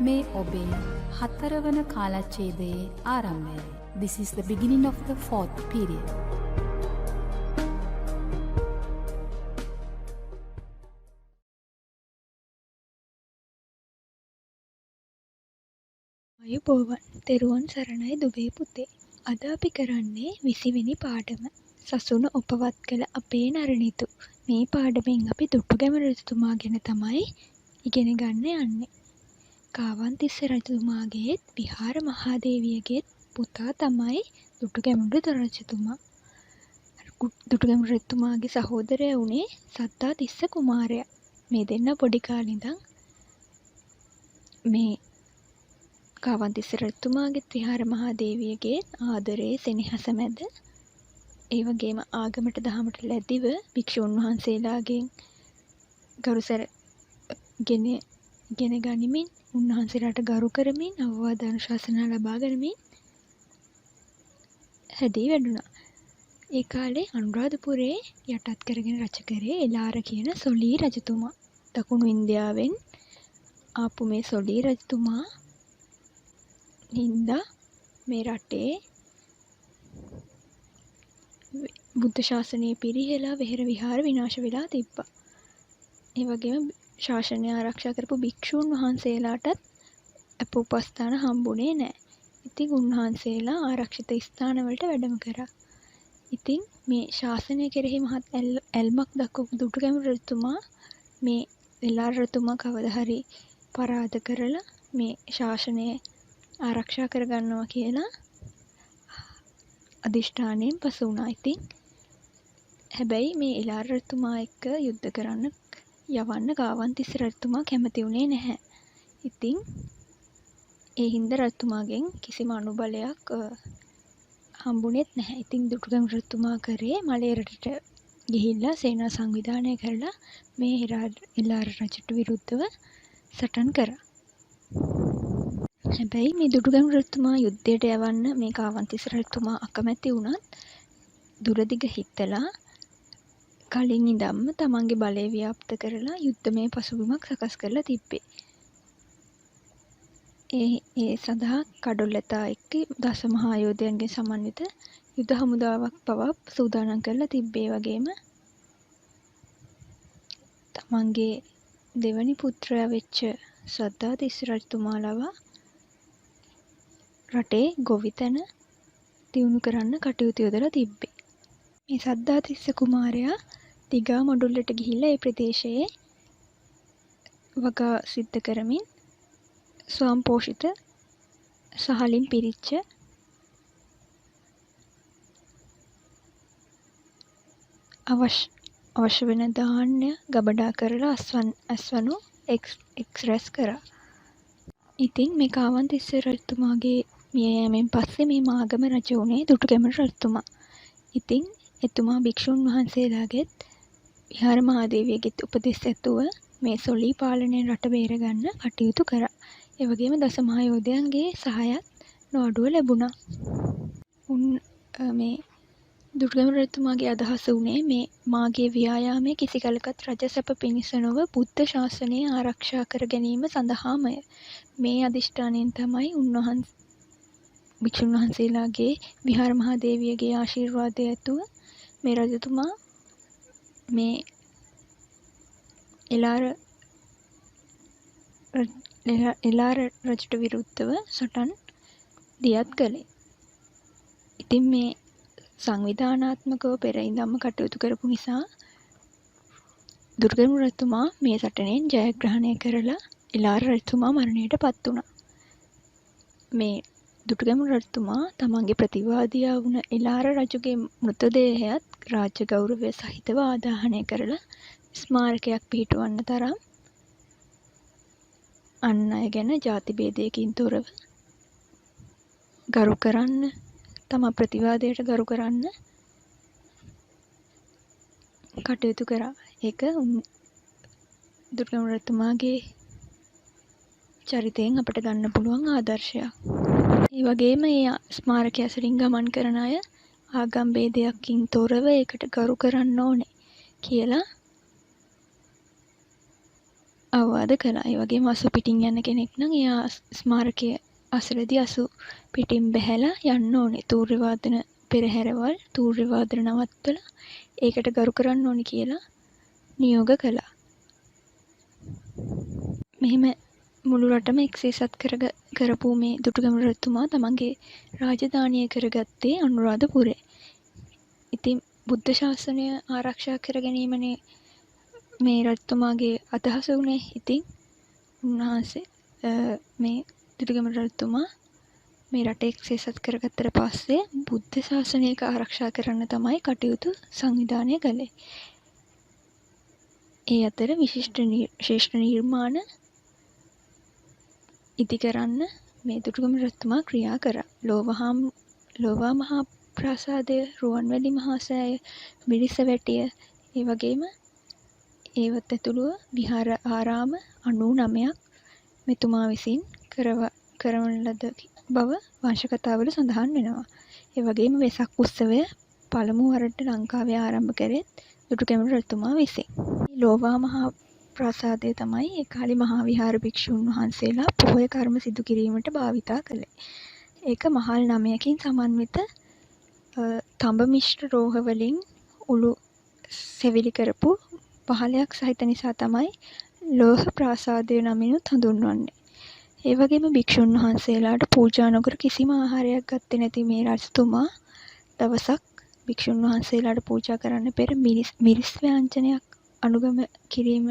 මේ ඔබේ 4 වන කාලච්ඡේදයේ ආරම්භයයි. This is the beginning of the 4th period.
අයුබෝවන් තෙරුවන් සරණයි දුවේ පුතේ. අද අපි කරන්නේ 20 වෙනි පාඩම. සසුන උපවත් කළ අපේ නරණිතු. මේ පාඩමෙන් අපි දුටුගැමුණු රජතුමා ගැන තමයි ඉගෙන ගන්න යන්නේ. කාවන්තිස්ස රජතුමාගේත් විහාර මහාදේවියගේත් පුතා තමයි දුටුගැමුණු රජතුමා. දුටුගැමුණු රජතුමාගේ සහෝදරයා වුණේ සද්ධාතිස්ස කුමාරයා. මේ දෙන්න පොඩි කාලේ ඉඳන් මේ කාවන්තිස්ස රජතුමාගේ විහාර මහාදේවියගේ ආදරේ සෙනෙහස මැද ඒ වගේම ආගමට දහමට ලැදිව භික්ෂුන් වහන්සේලාගෙන් ගරුසර ගෙන ගනිමින් උන්වහන්සේලාට ගරු කරමින් අවවාද අනුශාසනා ලබා ගනිමින් හැදී වැඩුණා. ඒ කාලේ අනුරාධපුරේ යටත් කරගෙන රජ කරේ එලාර කියන සොලී රජතුමා. දකුණු ඉන්දියාවෙන් ආපු මේ සොලී රජතුමා හින්දා මේ රටේ බුද්ධ ශාසනය පිරිහෙලා වෙහෙර විහාර විනාශ වෙලා තිබ්බා. ඒ වගේම ශාසනය ආරක්ෂා කරපු භික්ෂූන් වහන්සේලාටත් අපෝපස්ථාන හම්බුනේ නැහැ. ඉතින් උන්වහන්සේලා ආරක්ෂිත ස්ථානවලට වැඩම කරා. ඉතින් මේ ශාසනය කෙරෙහි මහත් ඇල්මක් දක්වපු දුටුගැමුණු රජතුමා මේ එලාර රජතුමා කවදා හරි පරාද කරලා මේ ශාසනය ආරක්ෂා කරගන්නවා කියලා අදිෂ්ඨානයෙන් පසු වුණා. ඉතින් හැබැයි මේ එලාර රජතුමා එක්ක යුද්ධ කරන්න යවන්න කාවන්තිස්ස රජතුමා කැමති වුණේ නැහැ. ඉතින් ඒ හින්දා රජතුමාගෙන් කිසිම අනුබලයක් හම්බුනේත් නැහැ. ඉතින් දුටුගැමුණු රජතුමා කරේ මලේ රටට ගිහිල්ලා සේනා සංවිධානය කරලා මේ එලාර රජුට විරුද්ධව සටන් කරා. හැබැයි මේ දුටුගැමුණු රජතුමා යුද්ධයට යවන්න මේ කාවන්තිස්ස රජතුමා අකමැති වුණත් දුරදිග හිතලා කලින් ඉඳන්ම තමන්ගේ බලය ව්‍යාප්ත කරලා යුද්ධමය පසුබිමක් සකස් කරලා තිබ්බේ. ඒ සඳහා කඩොල්ලතා එක්ක දසමහා ආයෝධයන්ගෙන් සමන්විත යුද හමුදාවක් පවා සූදානම් කරලා තිබ්බේ. වගේම තමන්ගේ දෙවනි පුත්‍රයා වෙච්ච සද්ධාතිස්ස රජතුමා ලවා රටේ ගොවිතැන දියුණු කරන්න කටයුතු යොදලා තිබ්බේ. මේ සද්ධාතිස්ස කුමාරයා දිගා මඩුල්ලට ගිහිල්ලා ඒ ප්‍රදේශයේ වගා සිද්ධ කරමින් ස්වයංපෝෂිත සහලින් පිරිච්ච අවශ්‍ය වෙන ධාන්‍ය ගබඩා කරලා අස්වනු එක්ස්රැස් කරා. ඉතින් මේ කාවන්තිස්ස රජතුමාගේ මිය යෑමෙන් පස්සේ මේ මාගම රජ වුණේ දුටුගැමුණු රජතුමා. ඉතින් එතුමා භික්ෂුන් වහන්සේලාගෙත් විහාර මහාදේවියගෙත් උපදෙස් ඇතුව මේ සොලී පාලනයෙන් රට බේරගන්න කටයුතු කරා. ඒ වගේම දසමහා යෝධයන්ගේ සහායත් නොඅඩුව ලැබුණා. මේ දුටුගැමුණු රජතුමාගේ අදහස වුණේ මේ මාගේ ව්‍යායාමයේ කිසි කලකත් රජසැප පිණිස නොව බුද්ධ ශාසනය ආරක්ෂා කර ගැනීම සඳහාමය. මේ අදිෂ්ඨානයෙන් තමයි උන්වහන්සේ භික්ෂුන් වහන්සේලාගේ විහාර මහාදේවියගේ ආශිර්වාදය ඇතුව මේ රජතුමා මේ එලාර රජුට විරුද්ධව සටන් දියත් කළේ. ඉතින් මේ සංවිධානාත්මකව පෙර ඉඳන්ම කටයුතු කරපු නිසා දුටුගැමුණු රජතුමා මේ සටනෙන් ජයග්‍රහණය කරලා එලාර රජතුමා මරණයට පත් වුණා. මේ දුටුගැමුණු රජතුමා තමන්ගේ ප්‍රතිවාදියා වුණ එලාර රජුගේ මෘතදේහයත් රාජ්‍ය ගෞරවය සහිතව ආදාහනය කරලා ස්මාරකයක් පිහිටවන්න තරම් අන් අය ගැන ජාති භේදයකින් තොරව ගරු කරන්න, තම ප්‍රතිවාදයට ගරු කරන්න කටයුතු කරා. ඒක දුටුගැමුණු රජතුමාගේ චරිතයෙන් අපට ගන්න පුළුවන් ආදර්ශයක්. ඒ වගේම මේ ස්මාරකය අසලින් ගමන් කරන අය ආගම් භේදයකින් තොරව ඒකට ගරු කරන්න ඕනේ කියලා අවවාද කළා. ඒ වගේම අසු පිටින් යන කෙනෙක් නම් එයා ස්මාරකයේ අසලදී අසු පිටින් බැහැලා යන්න ඕනේ. තූර්ය වාදන පෙරහැරවල් තූර්ය වාදන නවත්වලා ඒකට ගරු කරන්න ඕනේ කියලා නියෝග කළා. මෙහෙම මුළු රටම එක්සේසත් කරපු මේ දුටුගැමුණු රජතුමා තමන්ගේ රාජධානිය කරගත්තේ අනුරාධපුරේ. ඉතින් බුද්ධ ශාසනය ආරක්ෂා කර ගැනීමනේ මේ රජතුමාගේ අදහස වුණේ. ඉතින් උන්වහන්සේ මේ දුටුගැමුණු රජතුමා මේ රට එක්සේසත් කරගත්තට පස්සේ බුද්ධ ශාසනයක ආරක්ෂා කරන්න තමයි කටයුතු සංවිධානය කළේ. ඒ අතර ශ්‍රේෂ්ඨ නිර්මාණ ඉදි කරන්න මේ දුටුගැමුණු රජතුමා ක්‍රියා කරා. ලෝවා මහා ප්‍රාසාදය, රුවන්වැලි මහා සෑය, මිරිසවැටිය, ඒ වගේම ඒවත් ඇතුළුව විහාර ආරාම 99ක් මෙතුමා විසින් කරවන ලද බව වංශ කතාවල සඳහන් වෙනවා. ඒ වගේම වෙසක් උත්සවය පළමු වරට ලංකාවේ ආරම්භ කරෙත් දුටුගැමුණු රජතුමා විසින්. ලෝවා මහා ප්‍රාසාදය තමයි ඒ කාලේ මහා විහාර භික්ෂුන් වහන්සේලා පොහොය කර්ම සිදු කිරීමට භාවිතා කළේ. ඒක මහල් 9කින් සමන්විත තඹ මිශ්‍ර රෝහ වලින් උළු සෙවිලි කරපු පහලයක් සහිත නිසා තමයි ලෝහ ප්‍රාසාදය නමිනුත් හඳුන්වන්නේ. ඒ වගේම භික්ෂුන් වහන්සේලාට පූජා නොකර කිසිම ආහාරයක් ගත්තේ නැති මේ රජතුමා දවසක් භික්ෂුන් වහන්සේලාට පූජා කරන්න පෙර මිරිස් ව්‍යංජනයක් අනුගම කිරීම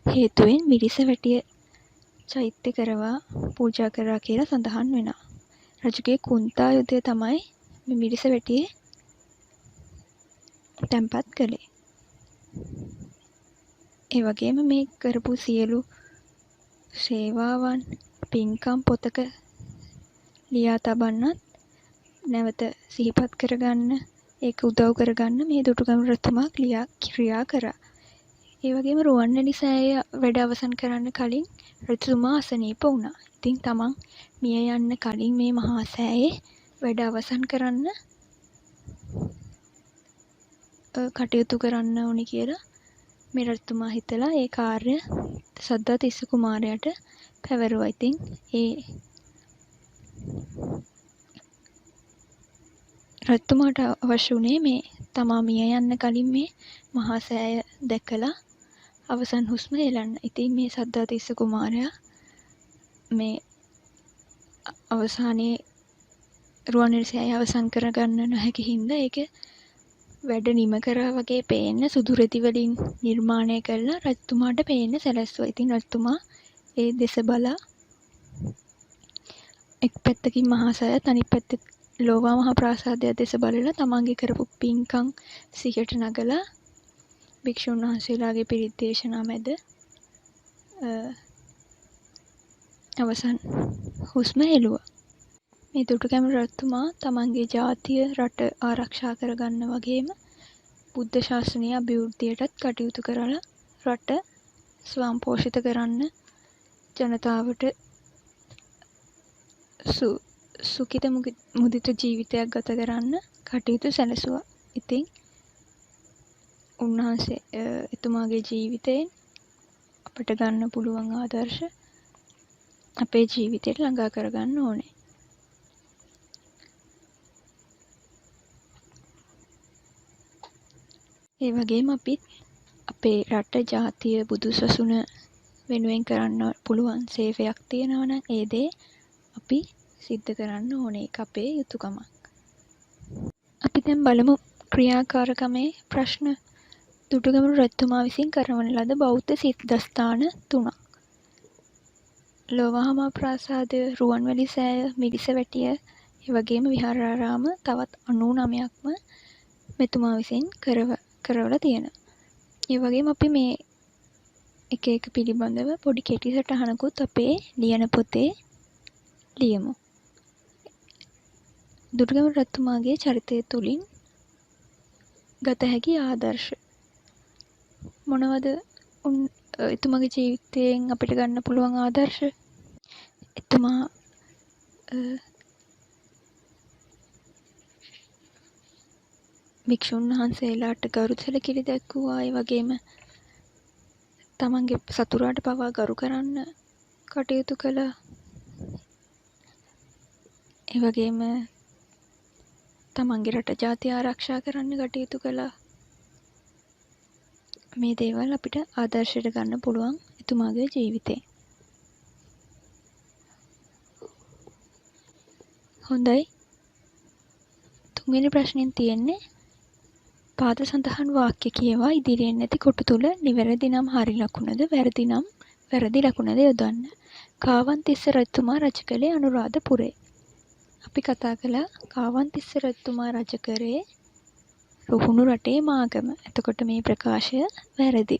හේතුවෙන් මිරිසවැටිය චෛත්‍ය කරවා පූජා කරා කියලා සඳහන් වෙනවා. රජුගේ කුන්තා යුධය තමයි මේ මිරිසවැටියේ තැන්පත් කළේ. ඒ වගේම මේ කරපු සියලු සේවාවන් පින්කම් පොතක ලියා තබන්නත් නැවත සිහිපත් කරගන්න ඒක උදව් කරගන්න මේ දුටුගැමුණු රජතුමා ක්‍රියා කරා. ඒ වගේම රුවන්වැලි සෑය වැඩ අවසන් කරන්න කලින් රජතුමා අසනීප වුණා. ඉතින් තමන් මිය යන්න කලින් මේ මහා සෑයේ වැඩ අවසන් කරන්න කටයුතු කරන්න ඕනි කියලා මේ රජතුමා හිතලා ඒ කාර්ය සද්ධාතිස්ස කුමාරයාට පැවරුවා. ඉතින් ඒ රජතුමාට අවශ්‍ය වුණේ මේ තමා මිය යන්න කලින් මේ මහා සෑය දැකලා අවසන් හුස්ම හෙලන්න. ඉතින් මේ සද්ධාතිස්ස කුමාරයා මේ අවසානයේ රුවන්වැලි සෑය අවසන් කරගන්න නොහැකි හින්දා ඒක වැඩ නිම කරා වගේ පේන්න සුදු රෙදි වලින් නිර්මාණය කරලා රජතුමාට පේන්න සැලැස්සුවා. ඉතින් රජතුමා ඒ දෙස බලා එක් පැත්තකින් මහා සෑයත් අනිත් පැත්තේ ලෝවා මහා ප්‍රාසාදය දෙස බලලා තමන්ගේ කරපු පින්කම් සිහියට නගලා භික්ෂුන් වහන්සේලාගේ පිරිත් දේශනා මැද අවසන් හුස්ම හෙළුවා. මේ දුටුගැමුණු රජතුමා තමන්ගේ ජාතිය රට ආරක්ෂා කරගන්න වගේම බුද්ධ ශාසනය අභිවෘද්ධියටත් කටයුතු කරලා රට ස්වයංපෝෂිත කරන්න ජනතාවට සුඛිත මුදිත ජීවිතයක් ගත කරන්න කටයුතු සැලසුවා. ඉතින් උන්වහන්සේ එතුමාගේ ජීවිතයෙන් අපට ගන්න පුළුවන් ආදර්ශ අපේ ජීවිතයට ළඟා කරගන්න ඕනේ. ඒ වගේම අපිත් අපේ රට ජාතිය බුදු සසුන වෙනුවෙන් කරන්න පුළුවන් සේවයක් තියෙනවා නම් ඒ දේ අපි සිද්ධ කරන්න ඕනේ. ඒක අපේ යුතුයකමක්. අපි දැන් බලමු ක්‍රියාකාරකමේ ප්‍රශ්න. දුටුගැමුණු රජතුමා විසින් කරවන ලද බෞද්ධ සිද්ධස්ථාන 3ක්. ලෝවා මහා ප්‍රාසාදය, රුවන්වැලි සෑය, මිරිසවැටිය, ඒ වගේම විහාරාරාම තවත් 99ක්ම මෙතුමා විසින් කරවලා තියෙනවා. ඒ වගේම අපි මේ එක එක පිළිබඳව පොඩි කෙටි සටහනකුත් අපේ ලියන පොතේ ලියමු. දුටුගැමුණු රජතුමාගේ චරිතය තුළින් ගත හැකි ආදර්ශ මොනවද? එතුමාගේ ජීවිතයෙන් අපිට ගන්න පුළුවන් ආදර්ශ. එතුමා භික්ෂුන් වහන්සේලාට ගරු සැලකිලි දැක්වුවා. ඒ වගේම තමන්ගේ සතුරාට පවා ගරු කරන්න කටයුතු කළා. ඒ වගේම තමන්ගේ රට ජාතිය ආරක්ෂා කරන්න කටයුතු කළා. මේ දේවල් අපිට ආදර්ශයට ගන්න පුළුවන් එතුමාගේ ජීවිතේ. හොඳයි. තුන්වෙනි ප්‍රශ්නෙන් තියෙන්නේ පාද සඳහන් වාක්‍ය කියවා ඉදිරියෙන් නැති කොටු තුල නිවැරදි නම් හරි ලකුණද වැරදි නම් වැරදි ලකුණද යොදන්න. කාවන්තිස්ස රජතුමා රජ කළේ අනුරාධපුරේ. අපි කතා කළා කාවන්තිස්ස රජතුමා රජ කරේ රුහුණු රටේ මාගම. එතකොට මේ ප්‍රකාශය වැරදි.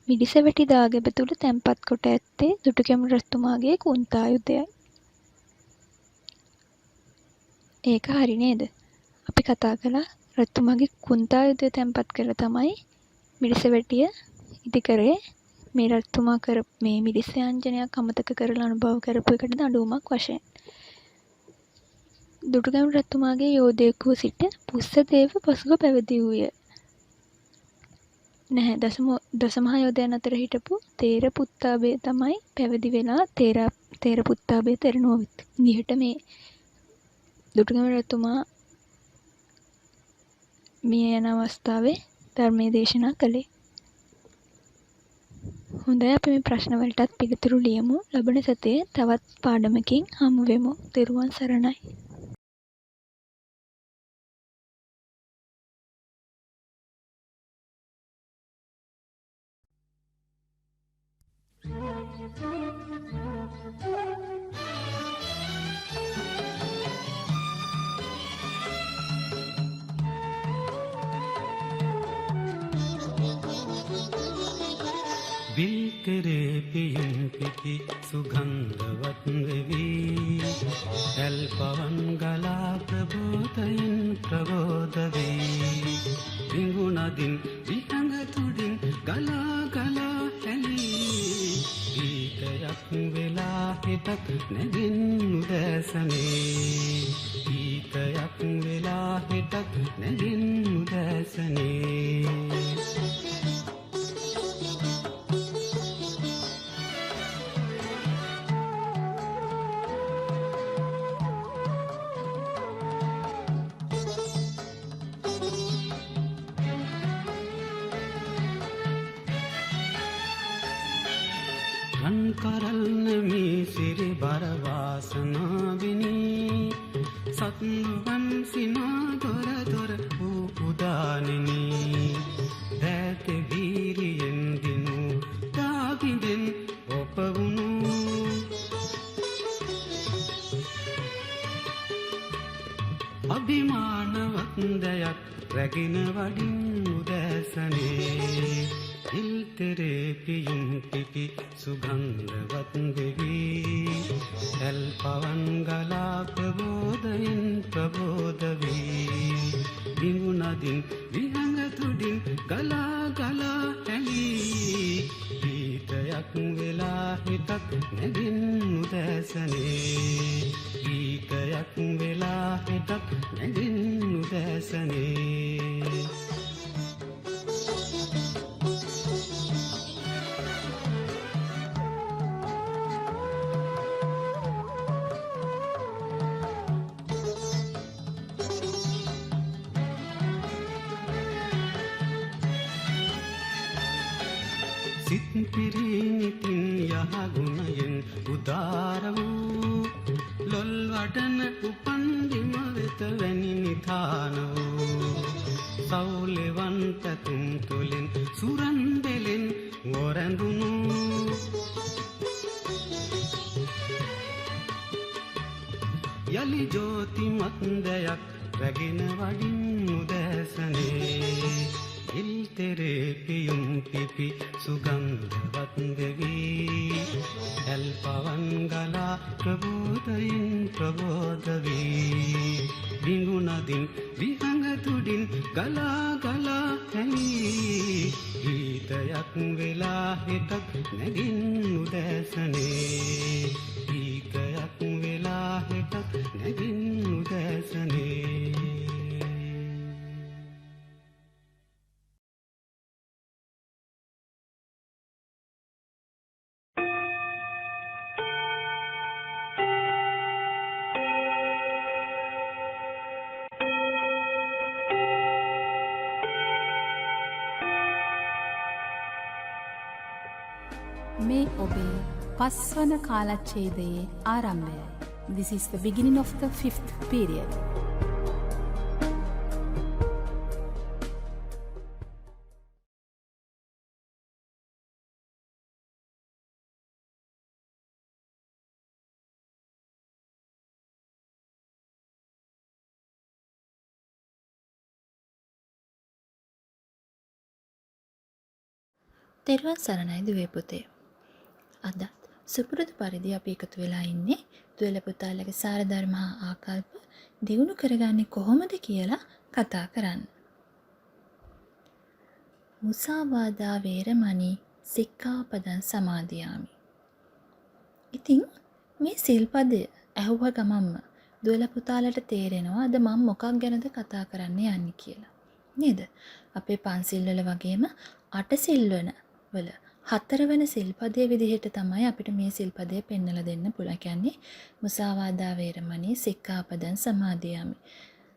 මිරිසවැටි දාගැබ තුල තැන්පත් කොට ඇත්තේ දුටුගැමුණු රජතුමාගේ කුන්තායුධයයි. ඒක හරි නේද? අපි කතා කළා රජතුමාගේ කුන්තායුධය තැන්පත් කරලා තමයි මිරිසවැටිය ඉදි කරේ. මේ රජතුමා මේ මිරිස යන්ජනයක් අමතක කරලා අනුභව කරපු එකට දඬුවමක් වශයෙන්. දුටුගැමුණු රජතුමාගේ යෝධයෙකු සිට පුස්සදේව පසුව පැවිදි වූයේ නැහැ. දසමහා යෝධයන් අතර හිටපු තේර පුත්තාබේ තමයි පැවිදි වෙලා තේර පුත්තාබේ තෙරණුව විදිහට මේ දුටුගැමුණු රජතුමා මිය යන අවස්ථාවේ ධර්මයේ දේශනා කළේ. හොඳයි අපි මේ ප්‍රශ්න වලටත් පිළිතුරු ලියමු. ලබන සතියේ තවත් පාඩමකින් හමු වෙමු. තෙරුවන් සරණයි.
විල්කරේ පියුම් පිපි සුගන්ධවත් වෙවී ඇල් පවන් ගලා ප්‍රබෝධයෙන් ප්‍රබෝධ වී විඟුණදින් විහඟ තුඩින් ගලා ගලා හැලී ගීතයක් වෙලා හිටක් නැගින් උදැසනේ ගීතයක් වෙලා හිටක් නැගින් උදැසනේ කරල්න මේ සිරි බර වාසනාවිනී සත්නුවන් සිනා දොර දොර වූ උදානිනී දැත වීරියෙන් දිනු තාගිදෙන් ඔපවුණු අභිමානවත් දයක් රැගෙන වඩින් උදැසනේ ඉල්තරේ පියුම් පිපි සුගන්ධවත් දෙවී ඇල් පවන් ගලා ප්‍රබෝධයෙන් ප්‍රබෝධ වී විඟුණදින් විහඟ තුඩින් ගලා ගලා හැලී ගීතයක් වෙලා හිටක් නැගින් උදැසනේ ගීතයක් වෙලා හිටක් නැගින් උදැසනේ සිත් පිරිනිතින් යහගුණයෙන් උදාර වූ ලොල් වඩන උපන්දිම වෙත වැනි නිධාන වූ සෞලෙවන් පැතුම් තුළින් සුරන් දෙලෙන් වොරැඳුණු යලි ජෝතිමත් දයක් රැගෙන වඩින් උදැසනේ ඉල්තරේ පියුම් පිපි සුගන්ධවත් දෙවී ඇල් පවන් ගලා ප්‍රබෝධයෙන් ප්‍රබෝධ වී විඟුණදින් විහඟ තුඩින් ගලා ගලා හැලී ගීතයක් වෙලා හිටක් නැගින් උදැසනේ ගීතයක් වෙලා හිටක් නැගින් උදැසනේ
මේ ඔබේ පස්වන කාලච්ඡේදයේ ආරම්භයයි. This is the beginning of the 5th period.
තෙරුවන් සරණයි දුවේ පුතේ. අද සුපුරුදු පරිදි අපි එකතු වෙලා ඉන්නේ දුවල පුතාලගේ සාරධර්ම හා ආකල්ප දියුණු කරගන්නේ කොහොමද කියලා කතා කරන්න. මුසාවාදා වේරමණී සික්ඛාපදං සමාදියාමි. ඉතින් මේ සිල්පදය ඇහුව ගමන්ම දුවල පුතාලට තේරෙනවා අද මම මොකක් ගැනද කතා කරන්න යන්නේ කියලා. නේද? අපේ පන්සිල් වල වගේම අට සිල්වන වල හතරවන සිල්පදයේ විදිහට තමයි අපිට මේ සිල්පදය පෙන්වලා දෙන්න පුළුවන්. කියන්නේ මුසාවාදා වේරමණී සික්ඛාපදං සමාදියාමි.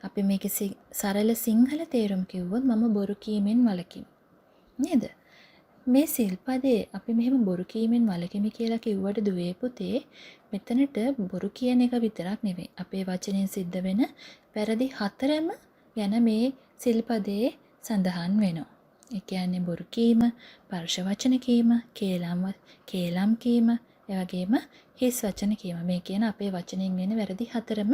අපි මේකේ සරල සිංහල තේරුම කිව්වොත් මම බොරු කීමෙන් වළකිමි. නේද? මේ සිල්පදයේ අපි මෙහෙම බොරු කීමෙන් වළකිමි කියලා කිව්වට දුවේ පුතේ මෙතනට බොරු කියන එක විතරක් නෙවෙයි. අපේ වචනයෙන් සිද්ධ වෙන වැරදි හතරම ගැන මේ සිල්පදයේ සඳහන් වෙනවා. ඒ කියන්නේ බොරු කීම, පරුෂ වචන කීම, කේලම් කීම, ඒ වගේම හිස් වචන කීම. මේ කියන අපේ වචනෙන් වෙන වැරදි හතරම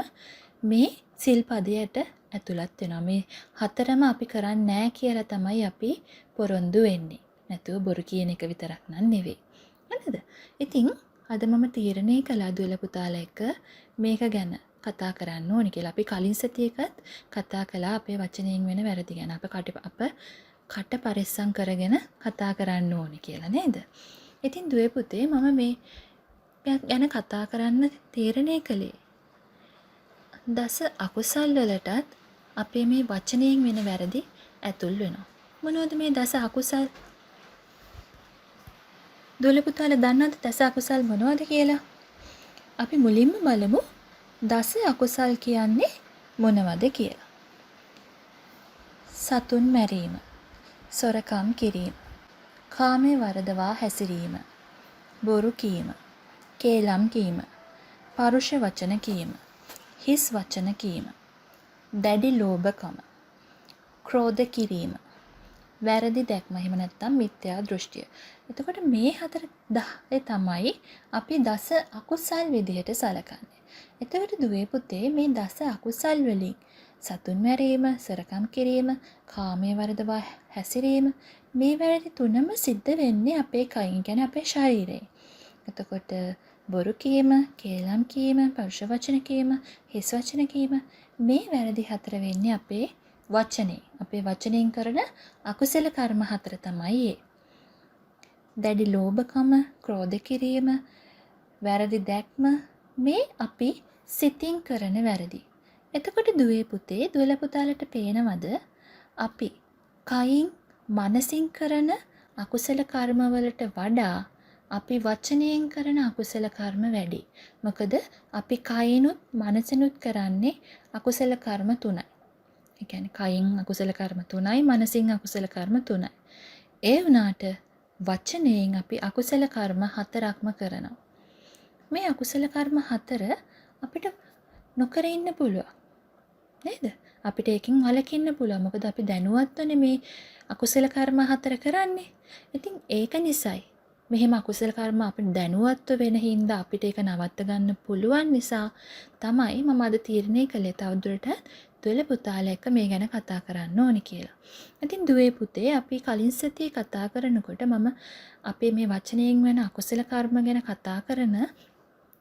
මේ සිල්පදයට ඇතුළත් වෙනවා. මේ හතරම අපි කරන්නේ නැහැ කියලා තමයි අපි පොරොන්දු වෙන්නේ. නැතුව බොරු කියන එක විතරක් නන් නෙවෙයි. හරිද? ඉතින් අද මම තීරණය කළා දුවල පුතාලා එක්ක මේක ගැන කතා කරන්න ඕනි කියලා. අපි කලින් සතියේකත් කතා කළා අපේ වචනයෙන් වෙන වැරදි ගැන. අප කට පරිස්සම් කරගෙන කතා කරන්න ඕනි කියලා නේද? ඉතින් දුවේ පුතේ මම මේ ගැන කතා කරන්න තීරණය කළේ දස අකුසල් වලටත් අපේ මේ වචනයෙන් වෙන වැරදි ඇතුල් වෙනවා. මොනවද මේ දස අකුසල්? දුවල පුතාලා දන්නවද දස අකුසල් මොනවද කියලා? අපි මුලින්ම බලමු දස අකුසල් කියන්නේ මොනවද කියලා. සතුන් මැරීම, සොරකම් කිරීම, කාමයේ වරදවා හැසිරීම, බොරු කීම, කේලම් කීම, පරුෂ වචන කීම, හිස් වචන කීම, දැඩි ලෝභකම, ක්‍රෝධ කිරීම, වැරදි දැක්ම, එහෙම නැත්නම් මිත්‍යා දෘෂ්ටිය. එතකොට මේ 10 තමයි අපි දස අකුසල් විදිහට සලකන්නේ. එතකොට දුවේ පුතේ මේ දස අකුසල් වලින් සතුන් මැරීම, සොරකම් කිරීම, කාමයේ වරදවා හැසිරීම මේ වැරදි තුනම සිද්ධ වෙන්නේ අපේ කයින්, කියන්නේ අපේ ශරීරයෙන්. එතකොට බොරු කීම, කේලම් කීම, පරුෂ වචන කීම, හිස් වචන කීම මේ වැරදි හතර වෙන්නේ අපේ වචනේ. අපේ වචනෙන් කරන අකුසල කර්ම හතර තමයි ඒ. දැඩි ලෝභකම, ක්‍රෝධ කිරීම, වැරදි දැක්ම මේ අපි සිතින් කරන වැරදි. එතකොට දුවේ පුතේ දුවල පුතාලට පේනවද අපි කයින් මනසින් කරන අකුසල කර්ම වලට වඩා අපි වචනයෙන් කරන අකුසල කර්ම වැඩි. මොකද අපි කයිනුත් මනසිනුත් කරන්නේ අකුසල කර්ම 3යි. ඒ කියන්නේ කයින් අකුසල කර්ම 3යි, මනසින් අකුසල කර්ම 3යි. ඒ වුණාට වචනයෙන් අපි අකුසල කර්ම 4ක්ම කරනවා. මේ අකුසල කර්ම 4 අපිට නොකර ඉන්න පුළුවන්. නේද? අපිට ඒකෙන් වළකින්න පුළුවන්. මොකද අපි දැනුවත්වනේ මේ අකුසල කර්ම 4 කරන්නේ. ඉතින් ඒක නිසායි මෙහෙම අකුසල කර්ම අපිට දැනුවත්ව වෙන හින්දා අපිට ඒක නවත්ත ගන්න පුළුවන් නිසා තමයි මම අද තීරණය කළේ තවදුරටත් දුවල පුතාලා එක්ක මේ ගැන කතා කරන්න ඕනි කියලා. ඉතින් දුවේ පුතේ අපි කලින් සතියේ කතා කරනකොට මම අපේ මේ වචනයෙන් වෙන අකුසල කර්ම ගැන කතා කරන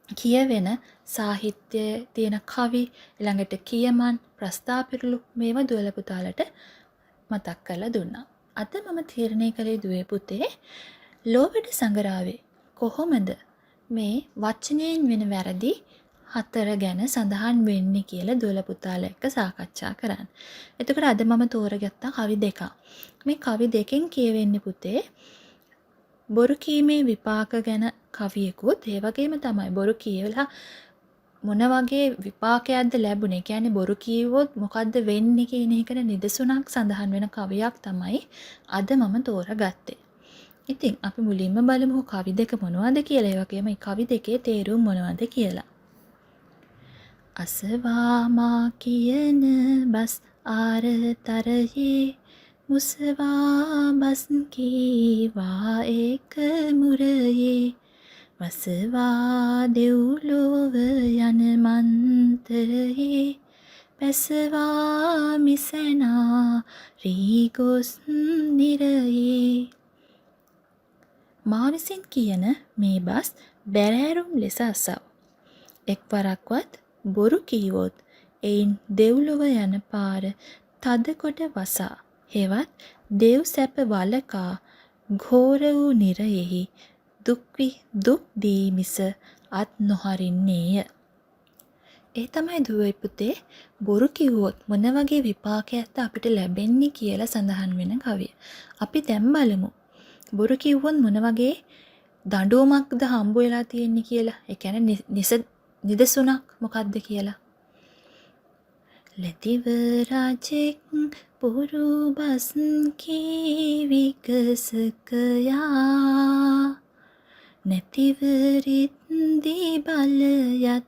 කියවෙන සාහිත්‍යයේ තියෙන කවි, ළඟට කියමන්, ප්‍රස්තාපිරළු මේවා දුවල පුතාලට මතක් කරලා දුන්නා. අද මම තීරණය කළේ දුවේ පුතේ ලෝවැඩ සංගරාවේ කොහොමද මේ වචනයෙන් වෙන වැරදි 4 ගැන සඳහන් වෙන්නේ කියලා දුවල පුතාලා එක්ක සාකච්ඡා කරන්න. එතකොට අද මම තෝරගත්තා කවි දෙකක්. මේ කවි දෙකෙන් කියවෙන්නේ පුතේ බොරු කීමේ විපාක ගැන කවියකුත් ඒ වගේම තමයි බොරු කියවලා මොන වගේ විපාකයක්ද ලැබුණේ. කියන්නේ බොරු කීවොත් මොකද්ද වෙන්නේ කියන එකට නිදසුණක් සඳහන් වෙන කවියක් තමයි අද මම තෝරගත්තේ. ඉතින් අපි මුලින්ම බලමු කවි දෙක මොනවද කියලා. ඒ වගේම මේ කවි දෙකේ තේරුම් මොනවද කියලා. අසවාමා කියන බස් ආරතරයේ මුසවා බස් කීවා ඒක මුරයේ වසවා දෙව්ලොව යන මන්තරයේ පැසවා මිසනා රී ගොස් නිරයේ. මා විසින් කියන මේ බස් බැරෑරුම් ලෙස අසව. එක්වරක්වත් බොරු කීවොත් එයින් දෙව්ලොව යන පාර තද කොට වසා හෙවත් දෙව් සැප වලකා ඝෝර වූ නිරයෙහි දුක් දී මිස අත් නොහරින්නේය. ඒ තමයි දුවේ පුතේ බොරු කිව්වොත් මොන වගේ විපාකයක්ද අපිට ලැබෙන්නේ කියලා සඳහන් වෙන කවිය. අපි දැන් බලමු. බොරු කිව්වොත් මොන වගේ දඬුවමක්ද හම්බ වෙලා තියෙන්නේ කියලා. ඒ කියන්නේ නිදසුණක් මොකක්ද කියලා. ලැතිව රජෙක් බොරු බස් කී විකසකයා නැතිව රිද්දී බලයත්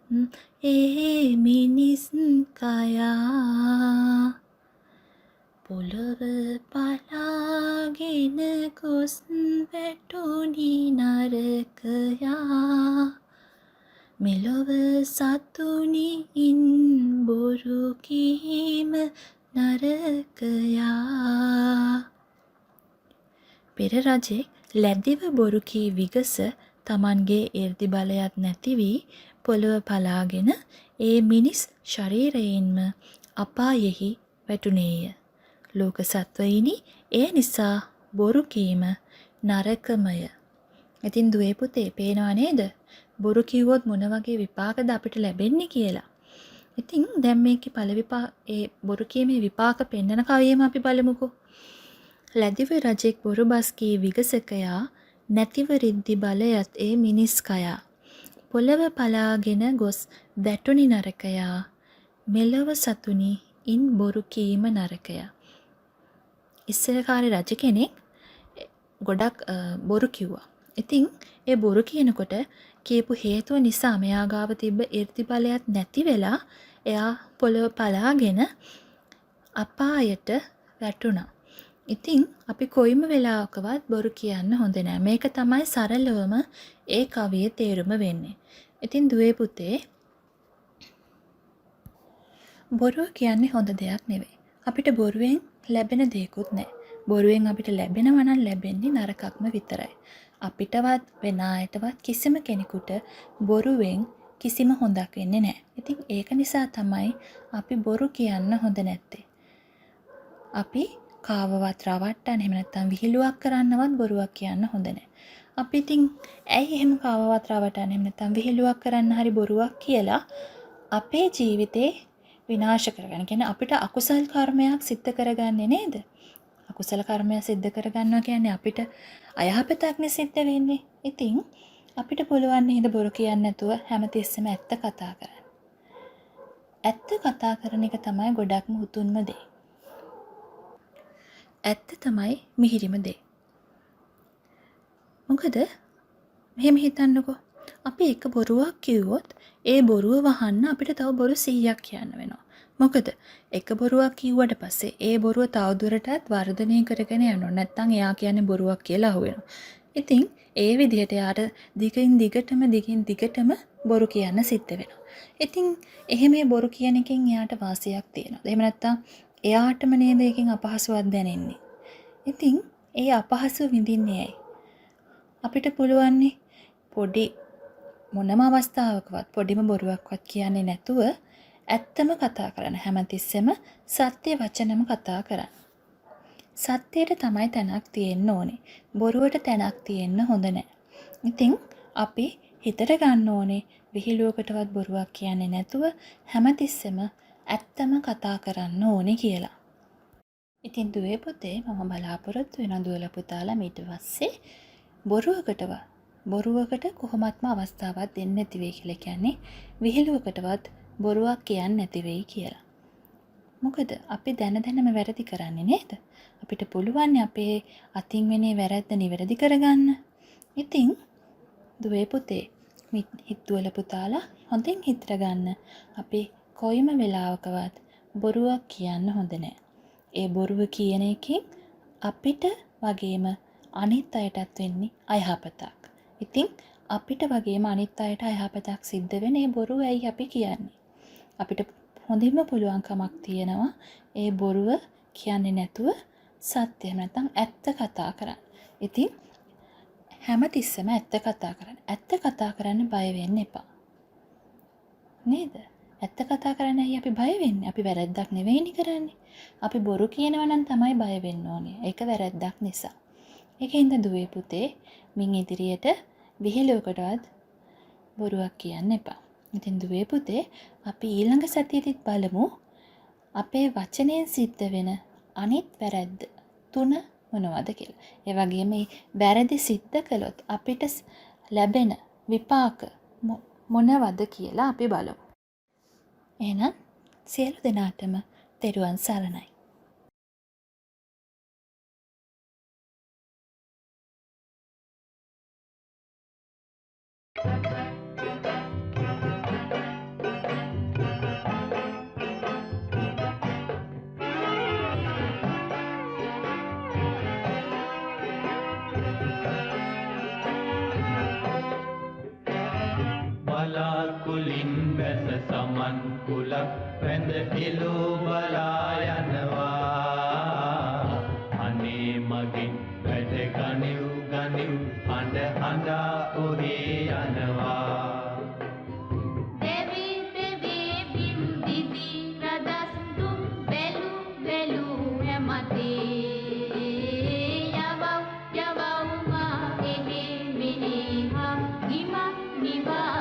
ඒ මිනිස් කයා පොළොව පලාගෙන ගොස් වැටුණි නරකයා මෙලොව සතුනි ඉන් බොරු කීම නරකයා. පෙර රජෙක් ලැදිව බොරු කී විගස තමන්ගේ 이르දි බලයක් නැති වී පොළොව පලාගෙන ඒ මිනිස් ශරීරයෙන්ම අපායෙහි වැටුණේය. ලෝක සත්වයිනි ඒ නිසා බොරු කීම නරකමය. ඉතින් දුවේ පුතේ පේනවා නේද? බොරු කිව්වොත් මොන වගේ විපාකද අපිට ලැබෙන්නේ කියලා. ඉතින් දැන් මේකේ ඒ බොරු කීමේ විපාක පෙන්වන කවියම අපි බලමුකෝ. ලැදිව රජෙක් බොරු බස් කී විගසකයා නැතිව රිද්දි බලයත් ඒ මිනිස් කයා පොළව පලාගෙන ගොස් වැටුණි නරකයා මෙලව සතුනි ඉන් බොරු කීම නරකයා. ඉස්සර කාලේ රජ කෙනෙක් ගොඩක් බොරු කිව්වා. ඉතින් ඒ බොරු කියනකොට කියපු හේතුව නිසා මෙයා ගාව තිබ්බ 이르දි බලයක් නැති වෙලා එයා පොළව පලාගෙන අපායට වැටුණා. ඉතින් අපි කොයිම වෙලාවකවත් බොරු කියන්න හොඳ නෑ. මේක තමයි සරලවම ඒ කවියේ තේරුම වෙන්නේ. ඉතින් දුවේ පුතේ බොරුව කියන්නේ හොඳ දෙයක් නෙවෙයි. අපිට බොරුවෙන් ලැබෙන දෙයක්වත් නෑ. බොරුවෙන් අපිට ලැබෙනවා නම් ලැබෙන්නේ නරකක්ම විතරයි. අපිටවත් වෙන අයටවත් කිසිම කෙනෙකුට බොරුවෙන් කිසිම හොඳක් වෙන්නේ නෑ. ඉතින් ඒක නිසා තමයි අපි බොරු කියන්න හොඳ නැත්තේ. අපි කාවවත් රවට්ටන්න එහෙම නැත්නම් විහිළුවක් කරන්නවත් බොරුවක් කියන්න හොඳ නැහැ. අපි ඉතින් ඇයි එහෙම කාවවත් රවට්ටන්න එහෙම නැත්නම් විහිළුවක් කරන්න හරි බොරුවක් කියලා අපේ ජීවිතේ විනාශ කරගන්න. කියන්නේ අපිට අකුසල් කර්මයක් සිද්ධ කරගන්නේ නේද? අකුසල කර්මයක් සිද්ධ කරගන්නවා කියන්නේ අපිට අයහපතක්නේ සිද්ධ වෙන්නේ. ඉතින් අපිට පුළුවන් නේද බොරු කියන්නේ නැතුව හැමතිස්සෙම ඇත්ත කතා කරන්න. ඇත්ත කතා කරන එක තමයි ගොඩක්ම උතුම්ම දේ. ඇත්ත තමයි මිහිරිම දේ. මොකද මෙහෙම හිතන්නකෝ. අපි එක බොරුවක් කිව්වොත් ඒ බොරුව වහන්න අපිට තව බොරු 100ක් කියන්න වෙනවා. මොකද එක බොරුවක් කිව්වට පස්සේ ඒ බොරුව තවදුරටත් වර්ධනය කරගෙන යනවා. නැත්නම් එයා කියන්නේ බොරුවක් කියලා අහුවෙනවා. ඉතින් ඒ විදිහට යාට දිගින් දිගටම බොරු කියන්න සිද්ධ වෙනවා. ඉතින් එහෙම බොරු කියන එකෙන් එයාට වාසියක් තියෙනවා. එහෙම නැත්නම් එයාටම නේද එකෙන් අපහසුවක් දැනෙන්නේ. ඉතින් ඒ අපහසුව විඳින්නේ ඇයි? අපිට පුළුවන් පොඩි මොනම අවස්ථාවකවත් පොඩිම බොරුවක්වත් කියන්නේ නැතුව ඇත්තම කතා කරන්න. හැමතිස්සෙම සත්‍ය වචනම කතා කරන්න. සත්‍යයට තමයි තැනක් තියෙන්න ඕනේ. බොරුවට තැනක් තියෙන්න හොඳ නැහැ. ඉතින් අපි හිතට ගන්න ඕනේ විහිළුවකටවත් බොරුවක් කියන්නේ නැතුව හැමතිස්සෙම ඇත්තම කතා කරන්න ඕනේ කියලා. ඉතින් දුවේ පුතේ මම බලාපොරොත්තු වෙන දුවලා පුතාලා ඊට පස්සේ බොරුවකට කොහොමත්ම අවස්ථාවක් දෙන්නේ නැති වෙයි කියලා කියන්නේ විහිළුවකටවත් බොරුවක් කියන්නේ නැති වෙයි කියලා. මොකද අපි දැනම වැරදි කරන්නේ නේද? අපිට පුළුවන් අපේ අතින් වෙනේ වැරද්ද නිවැරදි කරගන්න. ඉතින් දුවේ පුතේ හිතුවල පුතාලා හොඳින් හිතර ගන්න. අපි කොයිම වෙලාවකවත් බොරුවක් කියන්න හොඳ නැහැ. ඒ බොරුව කියන එකෙන් අපිට වගේම අනිත් අයටත් වෙන්නේ අයහපතක්. ඉතින් අපිට වගේම අනිත් අයට අයහපතක් සිද්ධ වෙන ඒ බොරුව ඇයි අපි කියන්නේ? අපිට හොඳින්ම පුළුවන්කමක් තියෙනවා ඒ බොරුව කියන්නේ නැතුව සත්‍ය නැත්නම් ඇත්ත කතා කරන්න. ඉතින් හැමතිස්සම ඇත්ත කතා කරන්න. ඇත්ත කතා කරන්න බය වෙන්න එපා. නේද? ඇත්ත කතා කරන්න ඇයි අපි බය වෙන්නේ? අපි වැරද්දක් නෙවෙයිනේ කරන්නේ. අපි බොරු කියනවා නම් තමයි බය වෙන්න ඕනේ. ඒක වැරද්දක් නිසා. ඒකෙන්ද දුවේ පුතේ මින් ඉදිරියට විහිළුවකටවත් බොරුවක් කියන්න එපා. ඉතින් දුවේ පුතේ අපි ඊළඟ සතියේදීත් බලමු අපේ වචනයෙන් සිද්ධ වෙන අනිත් වැරද්ද 3 මොනවද කියලා. ඒ වගේම මේ වැරදි සිද්ධ කළොත් අපිට ලැබෙන විපාක මොනවද කියලා අපි බලමු. එහෙනම් සියලු දෙනාටම තෙරුවන් සරණයි.
කුලින් වැස සමන් කුලක් වැඳ එළෝ බලා යනවා අනේ මගින් වැඩ ගනිව් ගනිව් හඬ හඬා ඔහේ යනවා
දෙවි දෙවි බිම් දිදි රදස් දුම් බැලු බැලු හැමතේ යවව් යවව් මා එහි මිනිහා හිම නිවා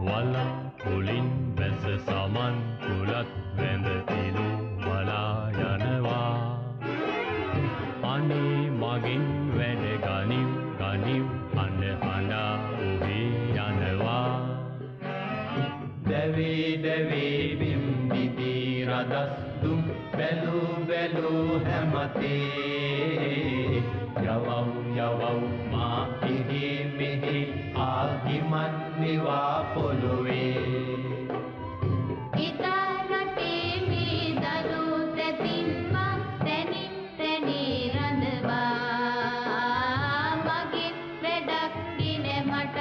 වලා කුලින් වැස සමන් කුලත් වැඳ එළෝ බලා යනවා අනේ මගින් වැඩ ගනිව් ගනිව් හඬ හඬා ඔහේ යනවා දැවේ දැවේ බිම් දිදි රදස් දුම් බැලු බැලු හැමතේ යවව් යවව් මා එහි මෙහි ආගිමත් නිවා පොළොවේ
ඉතා රටේ මේ දරු තැතින්ම තැනින් තැනේ රඳවා මගෙන් වැඩක් දින මටත්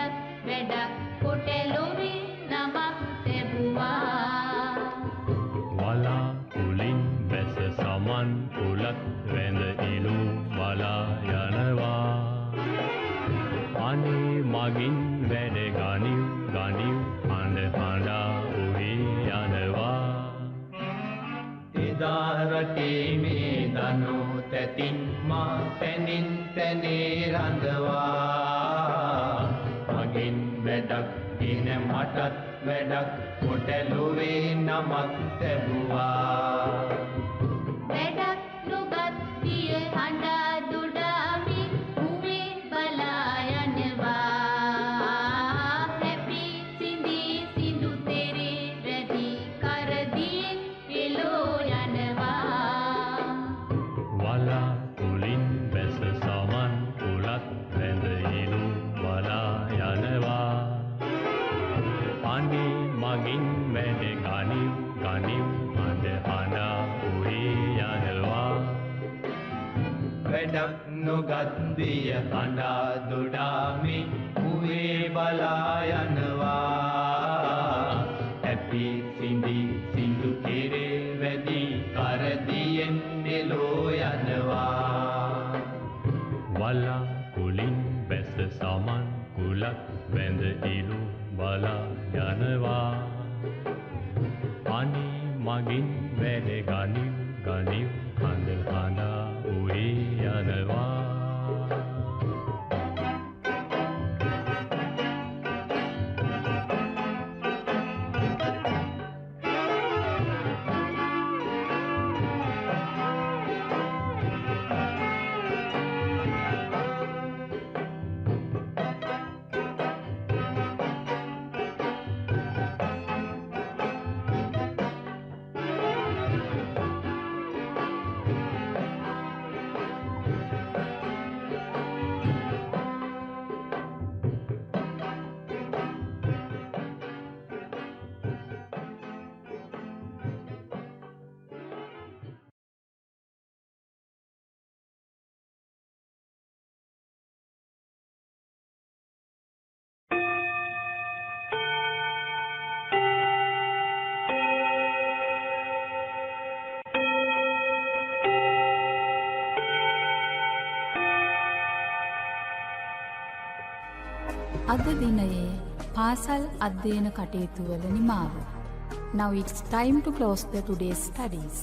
වැඩක් කොටලොවේ නමක් තැබුවා
වලා කුලින් වැස සමන් කුලත් වැඳ එළෝ බලා යනවා අනේ මගින් වැඩ ගනිව් ගනිව් හඬ හඬා ඔහේ යනවා එදා රටේ මේ දනු තැතින් මා තැනින් තැනේ රඳවා මගින් වැඩක් දින මටත් වැඩක් කොටලොවේ නමක් තැබුවා
වැඩක් නොගත් දිය හඬා දුඩාමි උවේ බලා යනවා හැපි සිඳි සිඳු තෙරේ රැදි කරදියෙන් එළෝ යනවා
වලා කුලින් වැස සමන් කුලත් වැඳ එළෝ බලා යනවා අනේ මගින් වැඩ ගනිව් ගනිව් හඬ හඬා ඔහේ යනවා වැඩක් නොගත් දිය හඬා දොඩාමි උවේ බලා යනවා හැපි සිඳි සිඳු කෙරේ වැදි කරදියෙන් එළෝ යනවා වලා කුලින් වැස සමන් කුලත් වැඳ එළෝ බලා යනවා අනේ මගින් වැඩ ගනිව් ගනිව් හඬ හඬා ඔහේ යනවා
අද දිනයේ පාසල් අධ්‍යයන කටයුතුවල නිමාව. Now it's time to close the today's studies.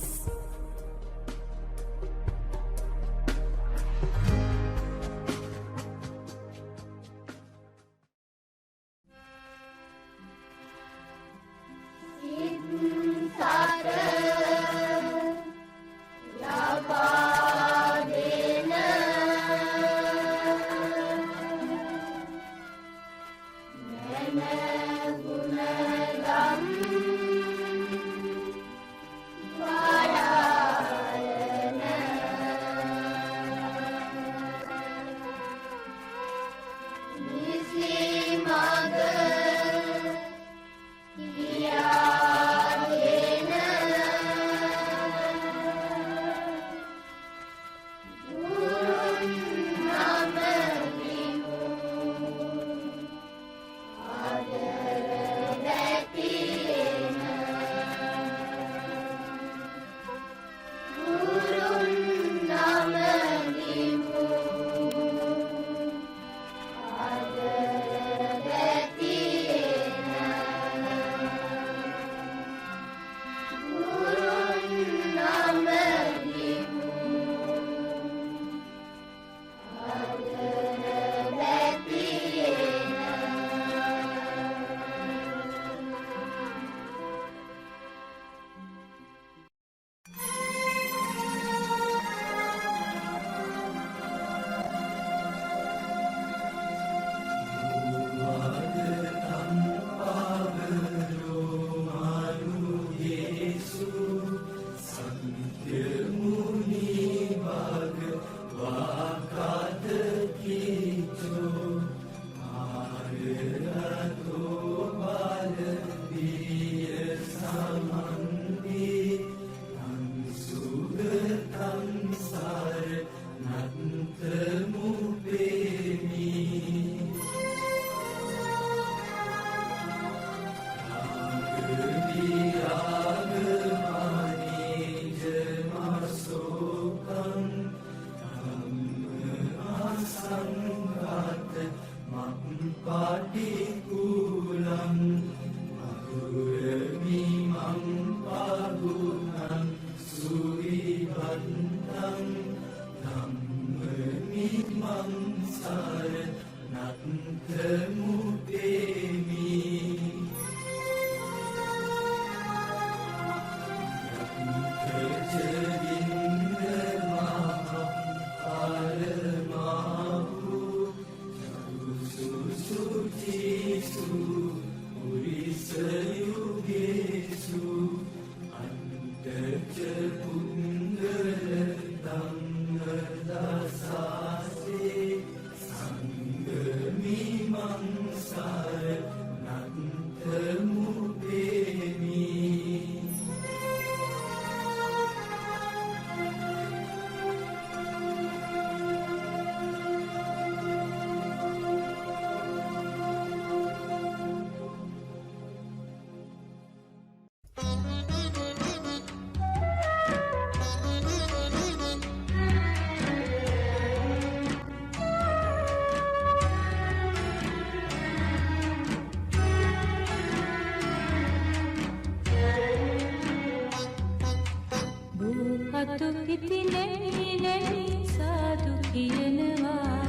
අතු ඉති නැමි නැමි සාදු කියනවා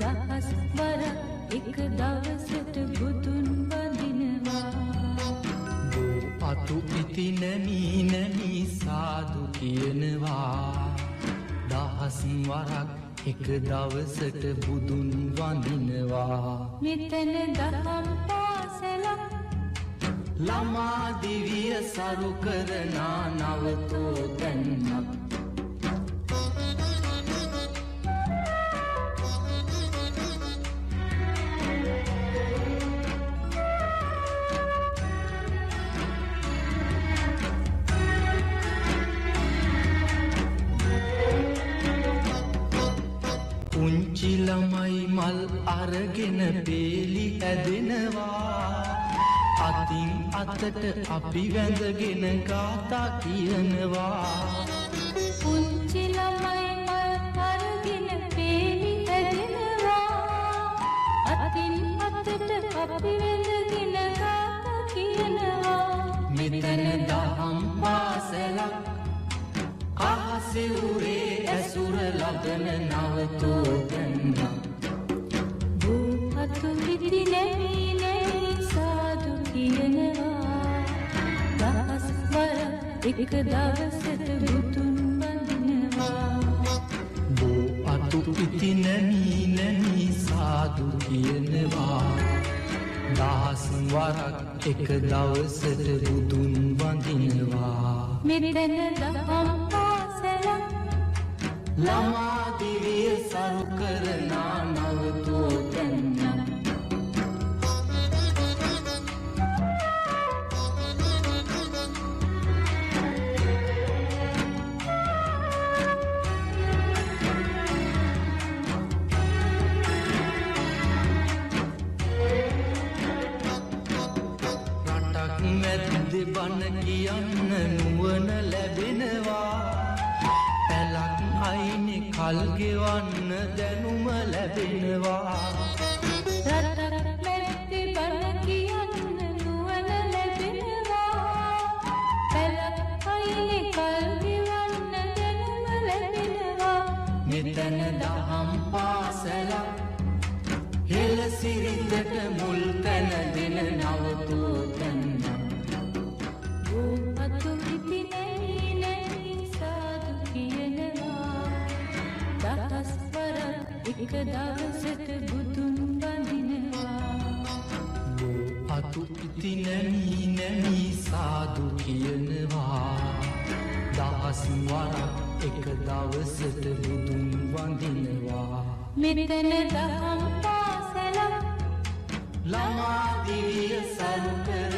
දහස් වර එක දවසට බුදුන් වඳිනවා
අතු ඉති නැමි නැමි සාදු කියනවා දහස් වරක් එක දවසට බුදුන් වඳිනවා
මෙතන දහම් පාසලක්
ළමා දිවිය සරු කරනා නවතෝ තැන්නක් පුංචි ළමයි මල් අරගෙන පේලි ඇදෙනවා අතින් අතට අපි වැඳගෙන ගාථා කියනවා
පුංචි ළමයි මල් අරගෙන පේලි ඇදෙනවා අතින් දවසට අපි වැඳගෙන ගාථා කියනවා.
මෙතන දහම් පාසලක් අහසේ උරේ ඇසුර ලබන නවතෝතැන්නක්.
අතු පිටි නැමි නැමි සාදු කියනවා. දහස් වර එක දවසට බුදුන් වඳිනවා.
බෝ අතු පිටි නැමි නැමි සාදු කියනවා. දහස් වරක් එක දවසට බුදුන් වඳිනවා.
මෙතන දහම් පාසලක්
ළමා දිවිය සරු කරනා නවතෝතැන්නක්. බන කියන්න නුවන ලැබෙනවා. පැලක් අයිනෙ කල් ගෙවන්න දැනුම ලැබෙනවා.
රටක් මැද්දෙ බන කියන්න නුවන ලැබෙනවා. පැලක් අයිනෙ කල් ගෙවන්න දැනුම ලැබෙනවා.
මෙතන දහම් පාසලක් හෙළ සිරිතට මුල් තැන දෙන නවතෝතැන්නක්.
අතු පිටි නැමි නැමි සාදු කියනවා. දහස් වරක් එක දවසට බුදුන් වඳිනවා.
අතු පිටි නැමි නැමි සාදු කියනවා. දහස් වරක් එක දවසට බුදුන් වඳිනවා.
මෙතන දහම් පාසලක්
ළමා දිවිය සරු කර